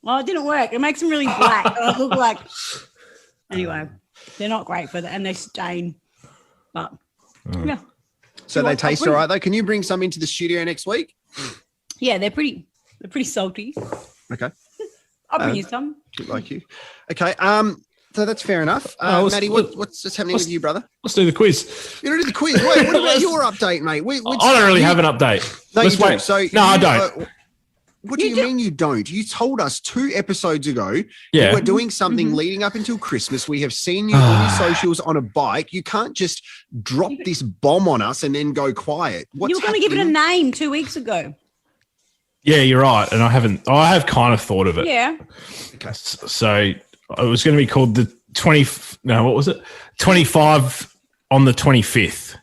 Well, it didn't work. It makes them really black. I look like. Anyway, they're not great for that, and they stain. But yeah. So they taste all right though. Can you bring some into the studio next week? Yeah, they're pretty salty. Okay. I'll bring you some. Like you. Okay. So that's fair enough. Maddie, what's happening with you, brother? Let's do the quiz. You don't do the quiz. Wait, what about your update, mate? I don't really have an update. No, Let's you wait. don't. So No, I don't. What do you mean you don't? You told us 2 episodes ago Yeah. you were doing something leading up until Christmas. We have seen you on your socials on a bike. You can't just drop this bomb on us and then go quiet. You were going to give it a name 2 weeks ago. Yeah, you're right. And I have kind of thought of it. Yeah. Okay. So it was going to be called the 25 on the 25th.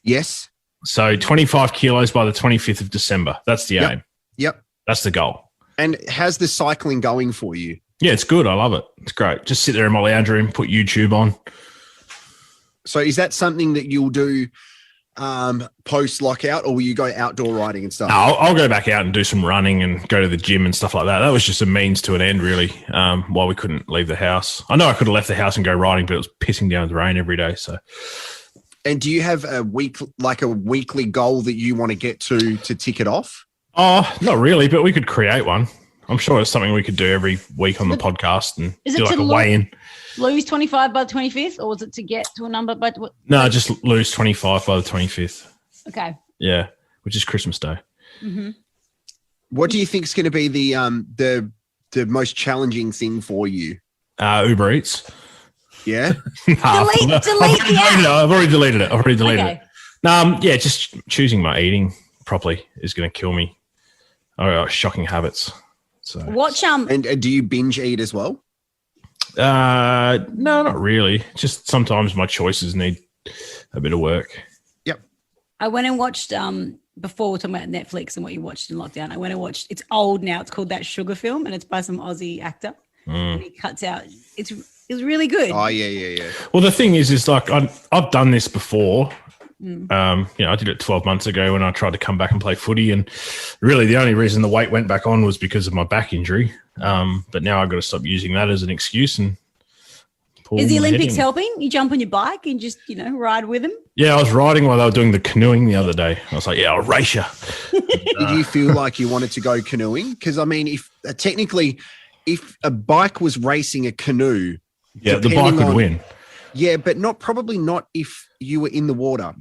Yes. So 25 kilos by the 25th of December. That's the aim. Yep. That's the goal. And how's the cycling going for you? Yeah, it's good. I love it. It's great. Just sit there in my lounge room, put YouTube on. So is that something that you'll do post lockout, or will you go outdoor riding and stuff? No, I'll go back out and do some running and go to the gym and stuff like that. That was just a means to an end, really, while we couldn't leave the house. I know I could have left the house and go riding, but it was pissing down with rain every day. So, And do you have a weekly goal that you want to get to tick it off? oh, not really, but we could create one. I'm sure it's something we could do every week on the podcast and Is do it like to a weigh-in. Lose 25 by the 25th, or was it to get to a number by No, just lose 25 by the 25th. Okay. Yeah, which is Christmas Day. Mm-hmm. What do you think is going to be the most challenging thing for you? Uber Eats. Yeah. Delete the app. I've already deleted it. Okay. Yeah, just choosing my eating properly is going to kill me. I got shocking habits. So Watch And do you binge eat as well? no, not really. Just sometimes my choices need a bit of work. Yep. I went and watched before we were talking about Netflix and what you watched in lockdown. I went and watched. It's old now. It's called That Sugar Film, and it's by some Aussie actor. And he cuts out. It was really good. Oh yeah. Well, the thing is like I've done this before. I did it 12 months ago when I tried to come back and play footy, and really the only reason the weight went back on was because of my back injury. But now I've got to stop using that as an excuse. And Is the Olympics helping? You jump on your bike and just ride with them. Yeah, I was riding while they were doing the canoeing the other day. I was like, yeah, I'll race you. Did you feel like you wanted to go canoeing? Because I mean, if a bike was racing a canoe, yeah, the bike would win. Yeah, but probably not if you were in the water.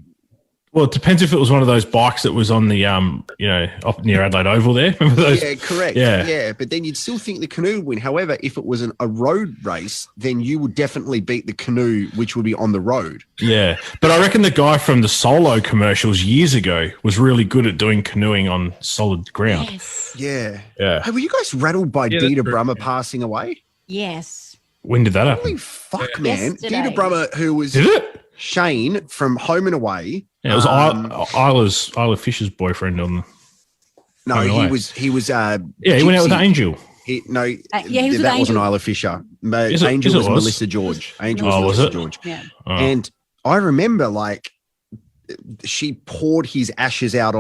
Well, it depends if it was one of those bikes that was on the, up near Adelaide Oval there. Remember those? Yeah, correct. Yeah, but then you'd still think the canoe would win. However, if it was a road race, then you would definitely beat the canoe, which would be on the road. Yeah, but I reckon the guy from the Solo commercials years ago was really good at doing canoeing on solid ground. Yes. Yeah. Yeah. Hey, were you guys rattled by Dita Brummer passing away? Yes. When did that happen? Holy fuck, man. Yesterday. Dieter Brummer, who was Did it? Shane from Home and Away. Yeah, it was Isla Fisher's boyfriend on the. No, Home and he Away. was. He was. He went out with Gypsy. Angel. He was with that wasn't Angel. Isla Fisher. Is it- Angel is it was was? Melissa George. Angel Oh, was was Melissa it? George. Yeah. Oh. And I remember, like, she poured his ashes out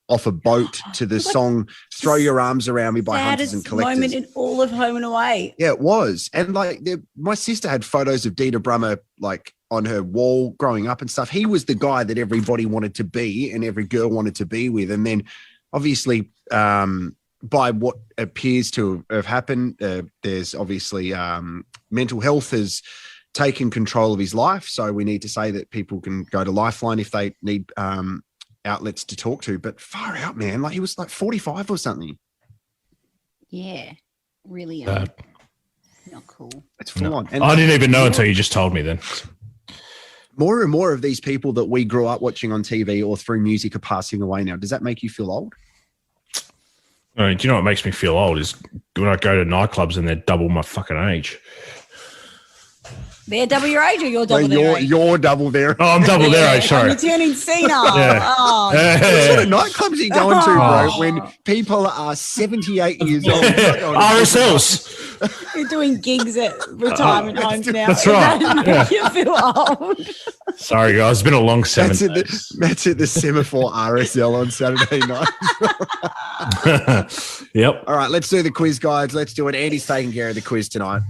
off a boat to the song "Throw Your Arms Around Me" by Hunters and Saddest Collectors. moment in all of Home and Away. Yeah, it was. And like my sister had photos of Dieter Brummer like on her wall growing up and stuff. He was the guy that everybody wanted to be and every girl wanted to be with. And then obviously by what appears to have happened, there's obviously mental health has taken control of his life. So we need to say that people can go to Lifeline if they need outlets to talk to. But far out, man. Like he was like 45 or something. Yeah. Really Bad. not cool. It's full on. And I didn't even know until you just told me then. more and more of these people that we grew up watching on TV or through music are passing away now. Does that make you feel old? Do you know what makes me feel old is when I go to nightclubs and they're double my fucking age. They're double your age or you're double Well, their age? you're double there. Oh, I'm double their age, sorry. You're turning senile. Yeah. Oh, What sort of nightclubs are you going to, bro, Oh. when people are 78 years old? RSLs. you're doing gigs at retirement homes now. That's Is right. that Yeah. You feel old. Sorry, guys. It's been a long 7 That's days. at the Semaphore RSL on Saturday night. Yep. All right, let's do the quiz, guys. Let's do it. Andy's taking care of the quiz tonight.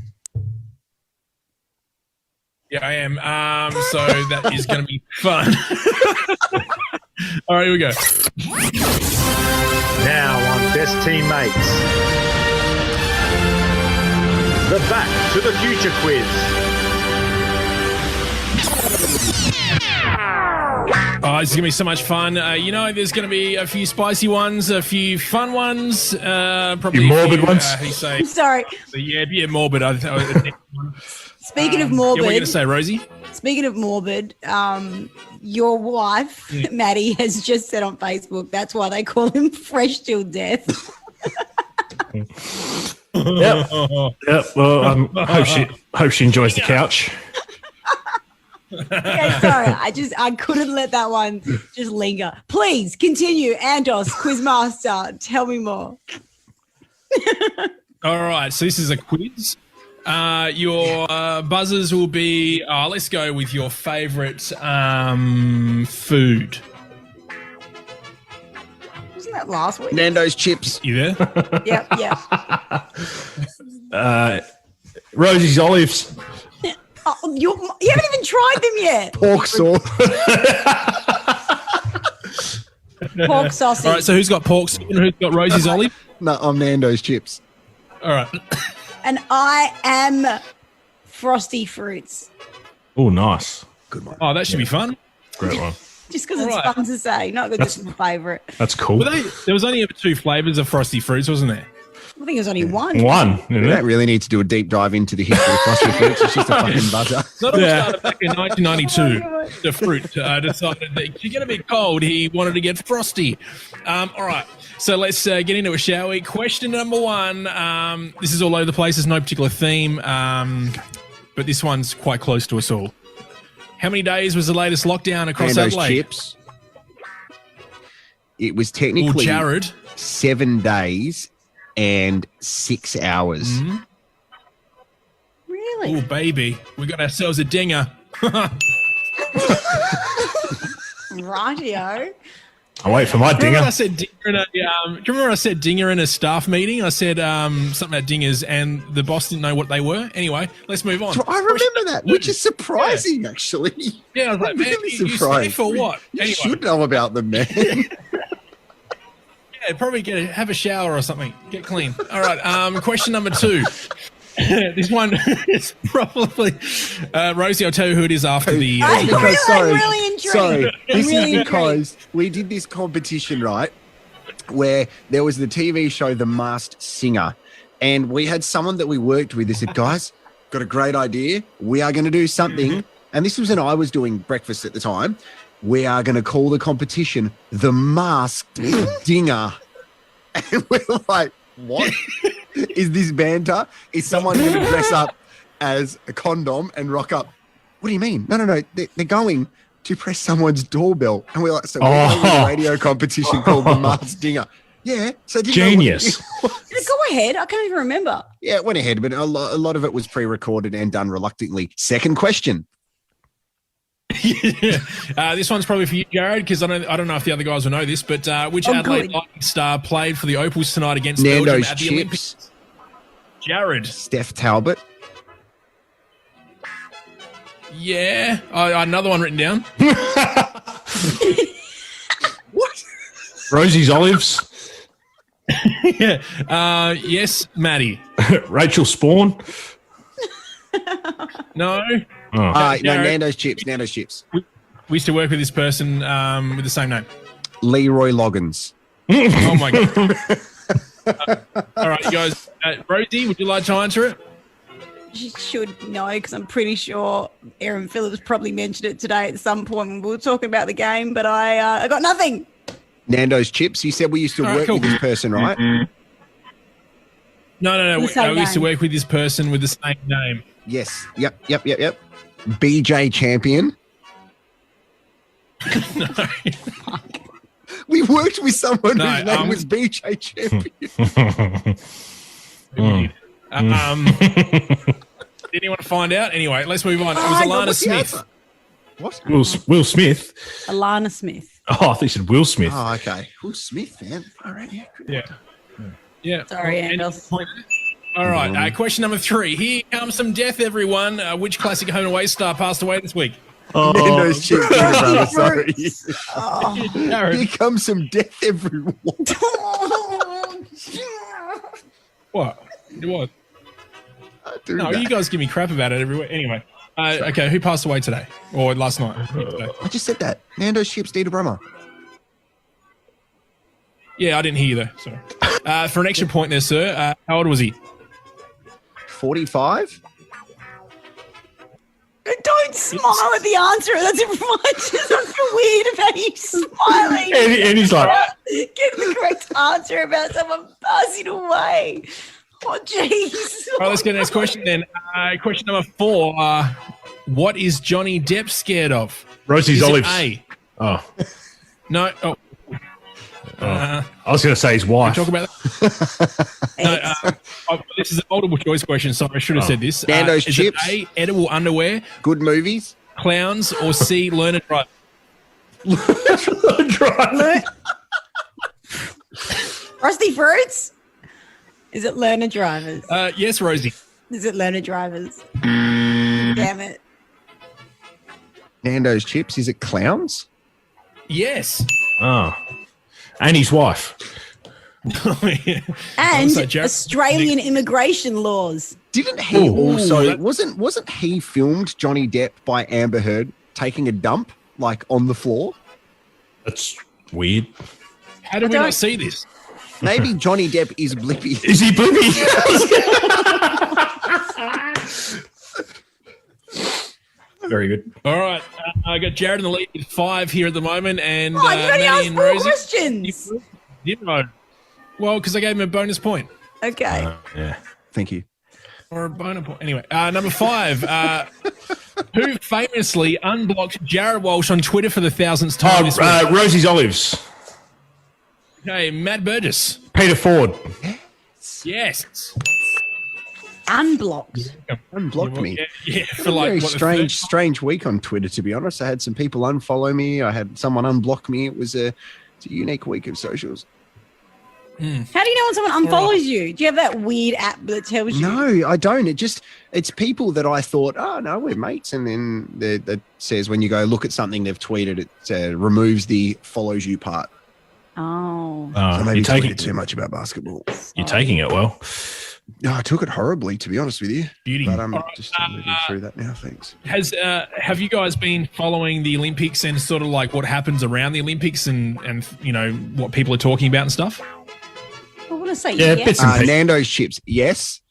Yeah, I am. So that is going to be fun. All right, here we go. Now on Best Teammates. The Back to the Future quiz. Oh, this is going to be so much fun. There's going to be a few spicy ones, a few fun ones, probably Few morbid ones? How do you say? Sorry. Yeah, morbid. Speaking of Yeah, what are you going morbid, to say, Rosie? speaking of morbid, your wife, Maddie, has just said on Facebook that's why they call him Fresh Till Death. Yep. Well, hope she enjoys the couch. Okay, sorry, I couldn't let that one just linger. Please continue, Andos, Quizmaster. Tell me more. All right, so this is a quiz. Your buzzers will be, let's go with your favorite food. Wasn't that last week? Nando's chips. You there? Yep. Rosie's olives. Oh, you haven't even tried them yet. Pork sauce. Pork sausage. All right, so who's got pork? Who's got Rosie's olive? No, I'm Nando's chips. All right. And I am Frosty Fruits. Oh, nice. Good one. Oh, that should be fun. Great one. Just because it's All right. fun to say. Not that it's my favourite. That's cool. There was only ever 2 flavors of Frosty Fruits, wasn't there? I think there's only one. One. We Isn't don't it? really need to do a deep dive into the history of Frosty Fruits. It's just a fucking buzzer. So it all started back in 1992. The fruit decided that to get a bit cold, he wanted to get frosty. All right, so let's get into it, shall we? Question number 1. This is all over the place. There's no particular theme, but this one's quite close to us all. How many days was the latest lockdown across Nando's Adelaide? chips. It was Oh, technically Jarrod. 7 days and 6 hours. Mm-hmm. Really? Oh, baby, we got ourselves a dinger. Rightio. I'll wait for my Remember dinger. I said dinger in a, do you remember I said dinger in a staff meeting? I said something about dingers, and the boss didn't know what they were. Anyway, let's move on. I remember that, which is surprising, actually. Yeah, I was like, I'm man, really you stay surprised. for what? You Anyway, should know about them, man. yeah, probably have a shower or something. Get clean. All right. Question number 2. This one is probably Rosie. I'll tell you who it is after the. I'm Because, really intrigued. Sorry, this really is because we did this competition, right, where there was the TV show The Masked Singer, and we had someone that we worked with. They said, guys, got a great idea. We are going to do something. And this was when I was doing breakfast at the time. We are going to call the competition The Masked Dinger. And we're like, what? Is this banter? Is someone going to dress up as a condom and rock up. What do you mean? No. They're going to press someone's doorbell. And we're like, so we're going to a radio competition called the Mars Dinger. Yeah. So Genius. Did it go ahead? I can't even remember. Yeah, it went ahead, but a lot of it was pre-recorded and done reluctantly. Second question. This one's probably for you, Jarrod, because I don't know if the other guys will know this, but which Adelaide Lightning star played for the Opals tonight against Belgium Nando's at the Chips. Olympics? Jarrod. Steph Talbot. Yeah. Another one written down. What? Rosie's Olives. Yeah. Yes, Maddie. Rachel Spawn. No. No, Jarrod. Nando's Chips. We used to work with this person with the same name. Leroy Loggins. Oh, my God. All right, you guys. Rosie, would you like to answer it? She should know because I'm pretty sure Aaron Phillips probably mentioned it today at some point when we were talking about the game, but I got nothing. Nando's Chips. You said we used to work with this person, right? No. The same We used to name. work with this person with the same name. Yes. Yep. BJ Champion. No. We worked with someone No, whose name was BJ Champion. Did anyone find out? Anyway, let's move on. It was Alana what's the Smith. answer? What? Will Smith. Alana Smith. Oh, I think you said Will Smith. Oh, okay. Will Smith, man. All right, yeah. Yeah. Sorry, Any Anders. point there? All right. Question number 3. Here comes some death, everyone. Which classic home and away star passed away this week? Nando's Chips, brother. Sorry. Jarrod. Here comes some death, everyone. What? It was. Do No, that. you guys give me crap about it every week. Anyway. Okay, who passed away today? Or last night? I just said that. Nando's Chips, Dita Brummer. Yeah, I didn't hear you there. Sorry. For an extra point there, sir, how old was he? 45? Don't smile at the answer. That's much weird about you smiling. And he's like, Get the correct answer about someone passing away. Oh, jeez. All right, let's get the next question then. Question number 4. What is Johnny Depp scared of? Rosie's Is it Olives. A? Oh. No. Oh, I was going to say his wife. talk about that. No, this is a multiple choice question, so I should have said this. Nando's is Chips. it A, edible underwear, Good movies? clowns, or C, learner drive? Rusty Fruits? Is it learner drivers? Yes, Rosie. Is it learner drivers? Damn it. Nando's Chips, is it Clowns? Yes. Oh. And his wife. And Also, Jarrod- Australian immigration laws. Didn't he also wasn't he filmed Johnny Depp by Amber Heard taking a dump like on the floor? That's weird. How did we not see this? Maybe Johnny Depp is Blippy. Is he Blippy? Very good. All right. I got Jarrod in the lead with 5 here at the moment. And Oh, you only Maddie asked and 4 Rosie. questions. Didn't know. Well, because I gave him a bonus point. Okay. Yeah. Thank you. Or a bonus point. Anyway, number 5. Who famously unblocked Jarrod Walsh on Twitter for the 1000th time this week? Rosie's Olives. Okay, Matt Burgess. Peter Ford. Yes. Unblocked. Unblocked me. Yeah, Had for a like very what, the strange week on Twitter, to be honest. I had some people unfollow me. I had someone unblock me. It's a unique week of socials. How do you know when someone unfollows you? Do you have that weird app that tells you? No, I don't. It's people that I thought, oh no, we're mates, and then that says when you go look at something they've tweeted, it removes the follows you part. Oh. So maybe you're taking tweeted too much about basketball. You're taking it well. No, I took it horribly, to be honest with you. Beauty. But I'm All right, just moving through that now. Thanks. have you guys been following the Olympics and sort of like what happens around the Olympics and you know what people are talking about and stuff? I want to say Yeah, yes. bits and pieces. Nando's chips, yes.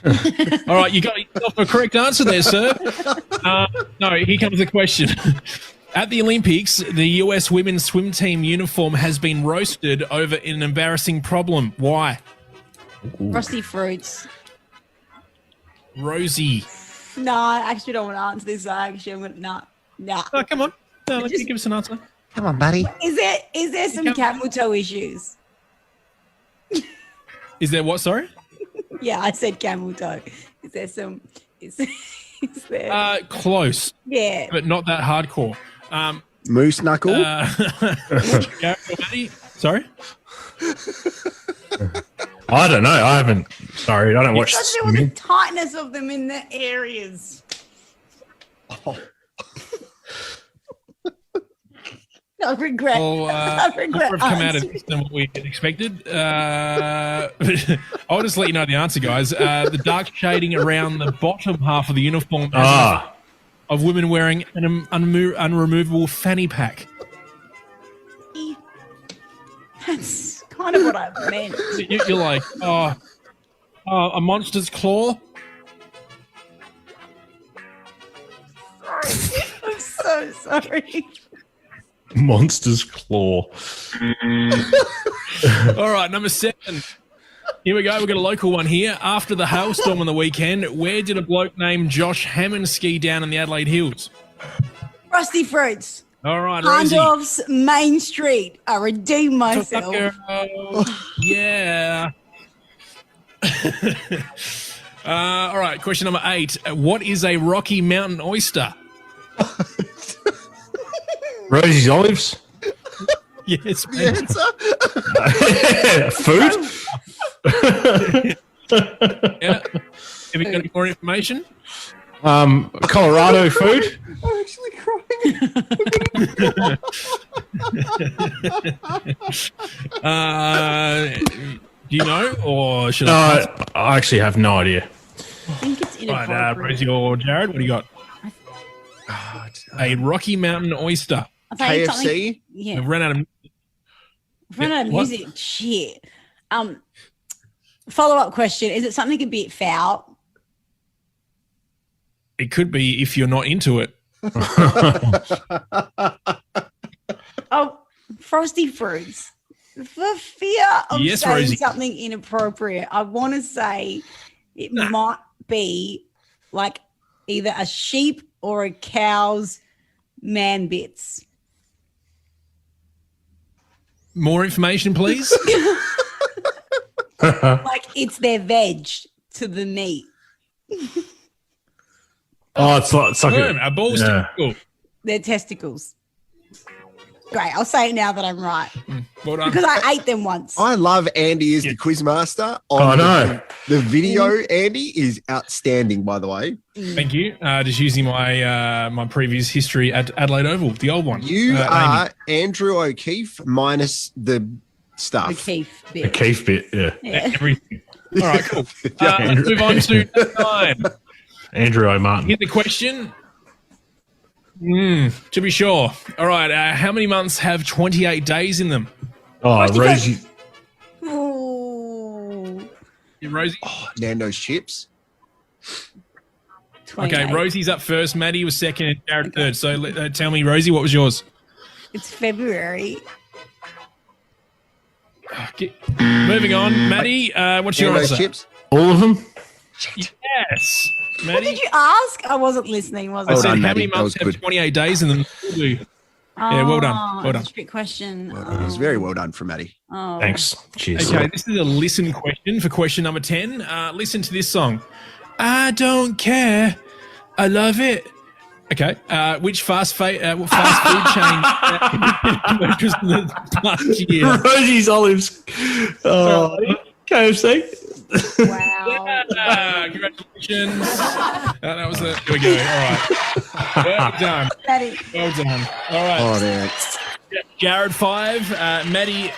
All right, you got yourself a correct answer there, sir. No, here comes the question. At the Olympics, the US women's swim team uniform has been roasted over an embarrassing problem. Why? Rusty Fruits. Rosie. No, I actually don't want to answer this. I'm going to, nah. Oh, come on. No, let me give us an answer. Come on, buddy. Is there some camel toe issues? Is there what, sorry? Yeah, I said camel toe. Is there some, is there? Close. Yeah. But not that hardcore. Moose knuckle. Garrett or Matty? Sorry? I don't know. I haven't. Sorry, I don't watch. It's got to do with the tightness of them in the areas. I regret. Well, I regret. we've come out of this than what we expected. I'll just let you know the answer, guys. The dark shading around the bottom half of the uniform of women wearing an unremovable fanny pack. That's kind of what I meant. You're like, a monster's claw. I'm so sorry. Monster's claw. All right, number 7. Here we go. We've got a local one here. After the hailstorm on the weekend, where did a bloke named Josh Hammond ski down in the Adelaide Hills? Rusty Fruits. All right, Rosie. Handorf's Main Street. I redeemed myself. Yeah. All right, question number 8. What is a Rocky Mountain oyster? Rosie's Olives. Yes. Food. Yeah. Have you got any more information? Colorado food. I'm actually crying. Do you know, or should I actually have no idea. I think it's inappropriate. Right, Rosie or Jarrod, what do you got? A Rocky Mountain oyster. I'll tell you something. KFC. Yeah. We've run out of What? Music. Shit. Follow-up question. Is it something a bit foul? It could be if you're not into it. Oh, Frosty Fruits. For fear of Yes, saying Rosie. something inappropriate, I want to say it might be like either a sheep or a cow's man bits. More information, please. Like it's their veg to the meat. It's like A ball's testicle. Their testicles. Great. I'll say it now that I'm right. Well done. Because I ate them once. I love Andy as the quizmaster. I know. The video, Andy, is outstanding, by the way. Thank you. Just using my my previous history at Adelaide Oval, the old one. You are Andrew O'Keefe minus the stuff. The Keith bit. a Keith bit. Yeah. Everything. All right, cool. Let's move on to 9. Andrew O'Martin. Here's the question. To be sure. All right. How many months have 28 days in them? Rosie. Ooh. Yeah, Rosie? Nando's chips. 28. Okay, Rosie's up first. Maddie was second and Jarrod third. So tell me, Rosie, what was yours? It's February. Moving on. Maddie, what's your Nando's answer? chips. All of them? Yes. What Maddie, did you ask? I wasn't listening, was I I? Well said done, how Maddie. many That months was have good. 28 days in them? Yeah, well done. Well done. That's a trick question. It was very well done from Maddie. Oh. Thanks. Cheers. Okay, this is a listen question for question number 10. Listen to this song. I don't care. I love it. Okay. Which fast food chain was in the last year? Rosie's Olives. KFC. Wow. Congratulations. That was it. Here we go. All right. Well done. Maddie. Well done. All right. Oh, there. Jarrod 5, Maddie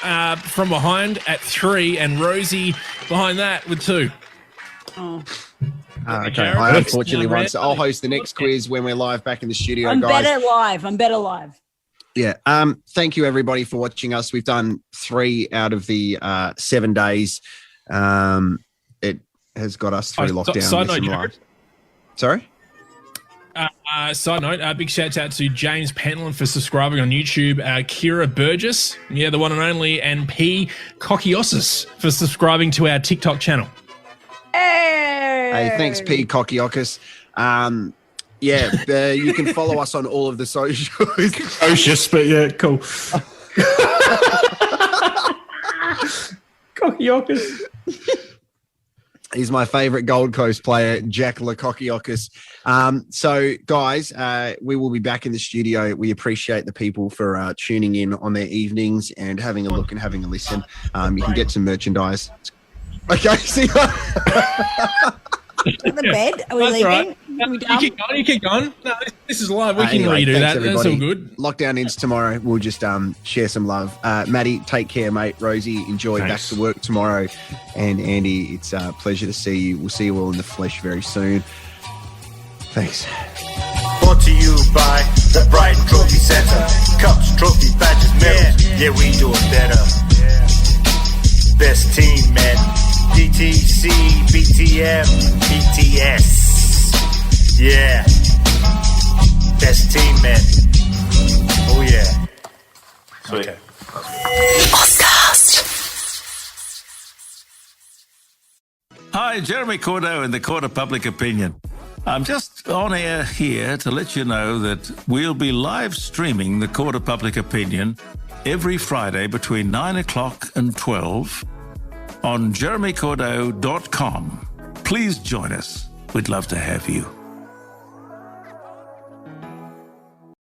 from behind at 3, and Rosie behind that with 2. Oh. Okay, Jarrod, I unfortunately next won. So I'll host the next quiz when we're live back in the studio, I'm guys. better live. Yeah. Thank you everybody for watching us. We've done 3 out of the 7 days. It has got us through lockdown. Side with note, some live. Sorry? Side note, big shout out to James Pentland for subscribing on YouTube, Kira Burgess, the one and only, and P. Kokiosis for subscribing to our TikTok channel. Hey. Hey, thanks, P. Cockyockers. You can follow us on all of the socials.Ocious, but yeah, cool. Cockyockers. He's my favourite Gold Coast player, Jack Lecockyockers. So, guys, we will be back in the studio. We appreciate the people for tuning in on their evenings and having a look and having a listen. You can get some merchandise. Okay, see you. The bed? Are we That's leaving? right. Are we You done? keep going. No, this is live. We can Anyway, redo thanks, that. everybody. That's all good. Lockdown ends tomorrow. We'll just share some love. Maddie, take care, mate. Rosie, enjoy. Thanks. Back to work tomorrow. And Andy, it's a pleasure to see you. We'll see you all in the flesh very soon. Thanks. Brought to you by the Brighton Trophy Centre. Cups, trophy, badges, medals. Yeah, we do it better. Best team, man. DTC, BTM, BTS. Yeah. Best team, man. Oh, yeah. Sweet. Okay. Hi, Jeremy Cordo in the Court of Public Opinion. I'm just on air here to let you know that we'll be live streaming the Court of Public Opinion every Friday between 9 o'clock and 12 on jeremycordo.com. Please join us. We'd love to have you.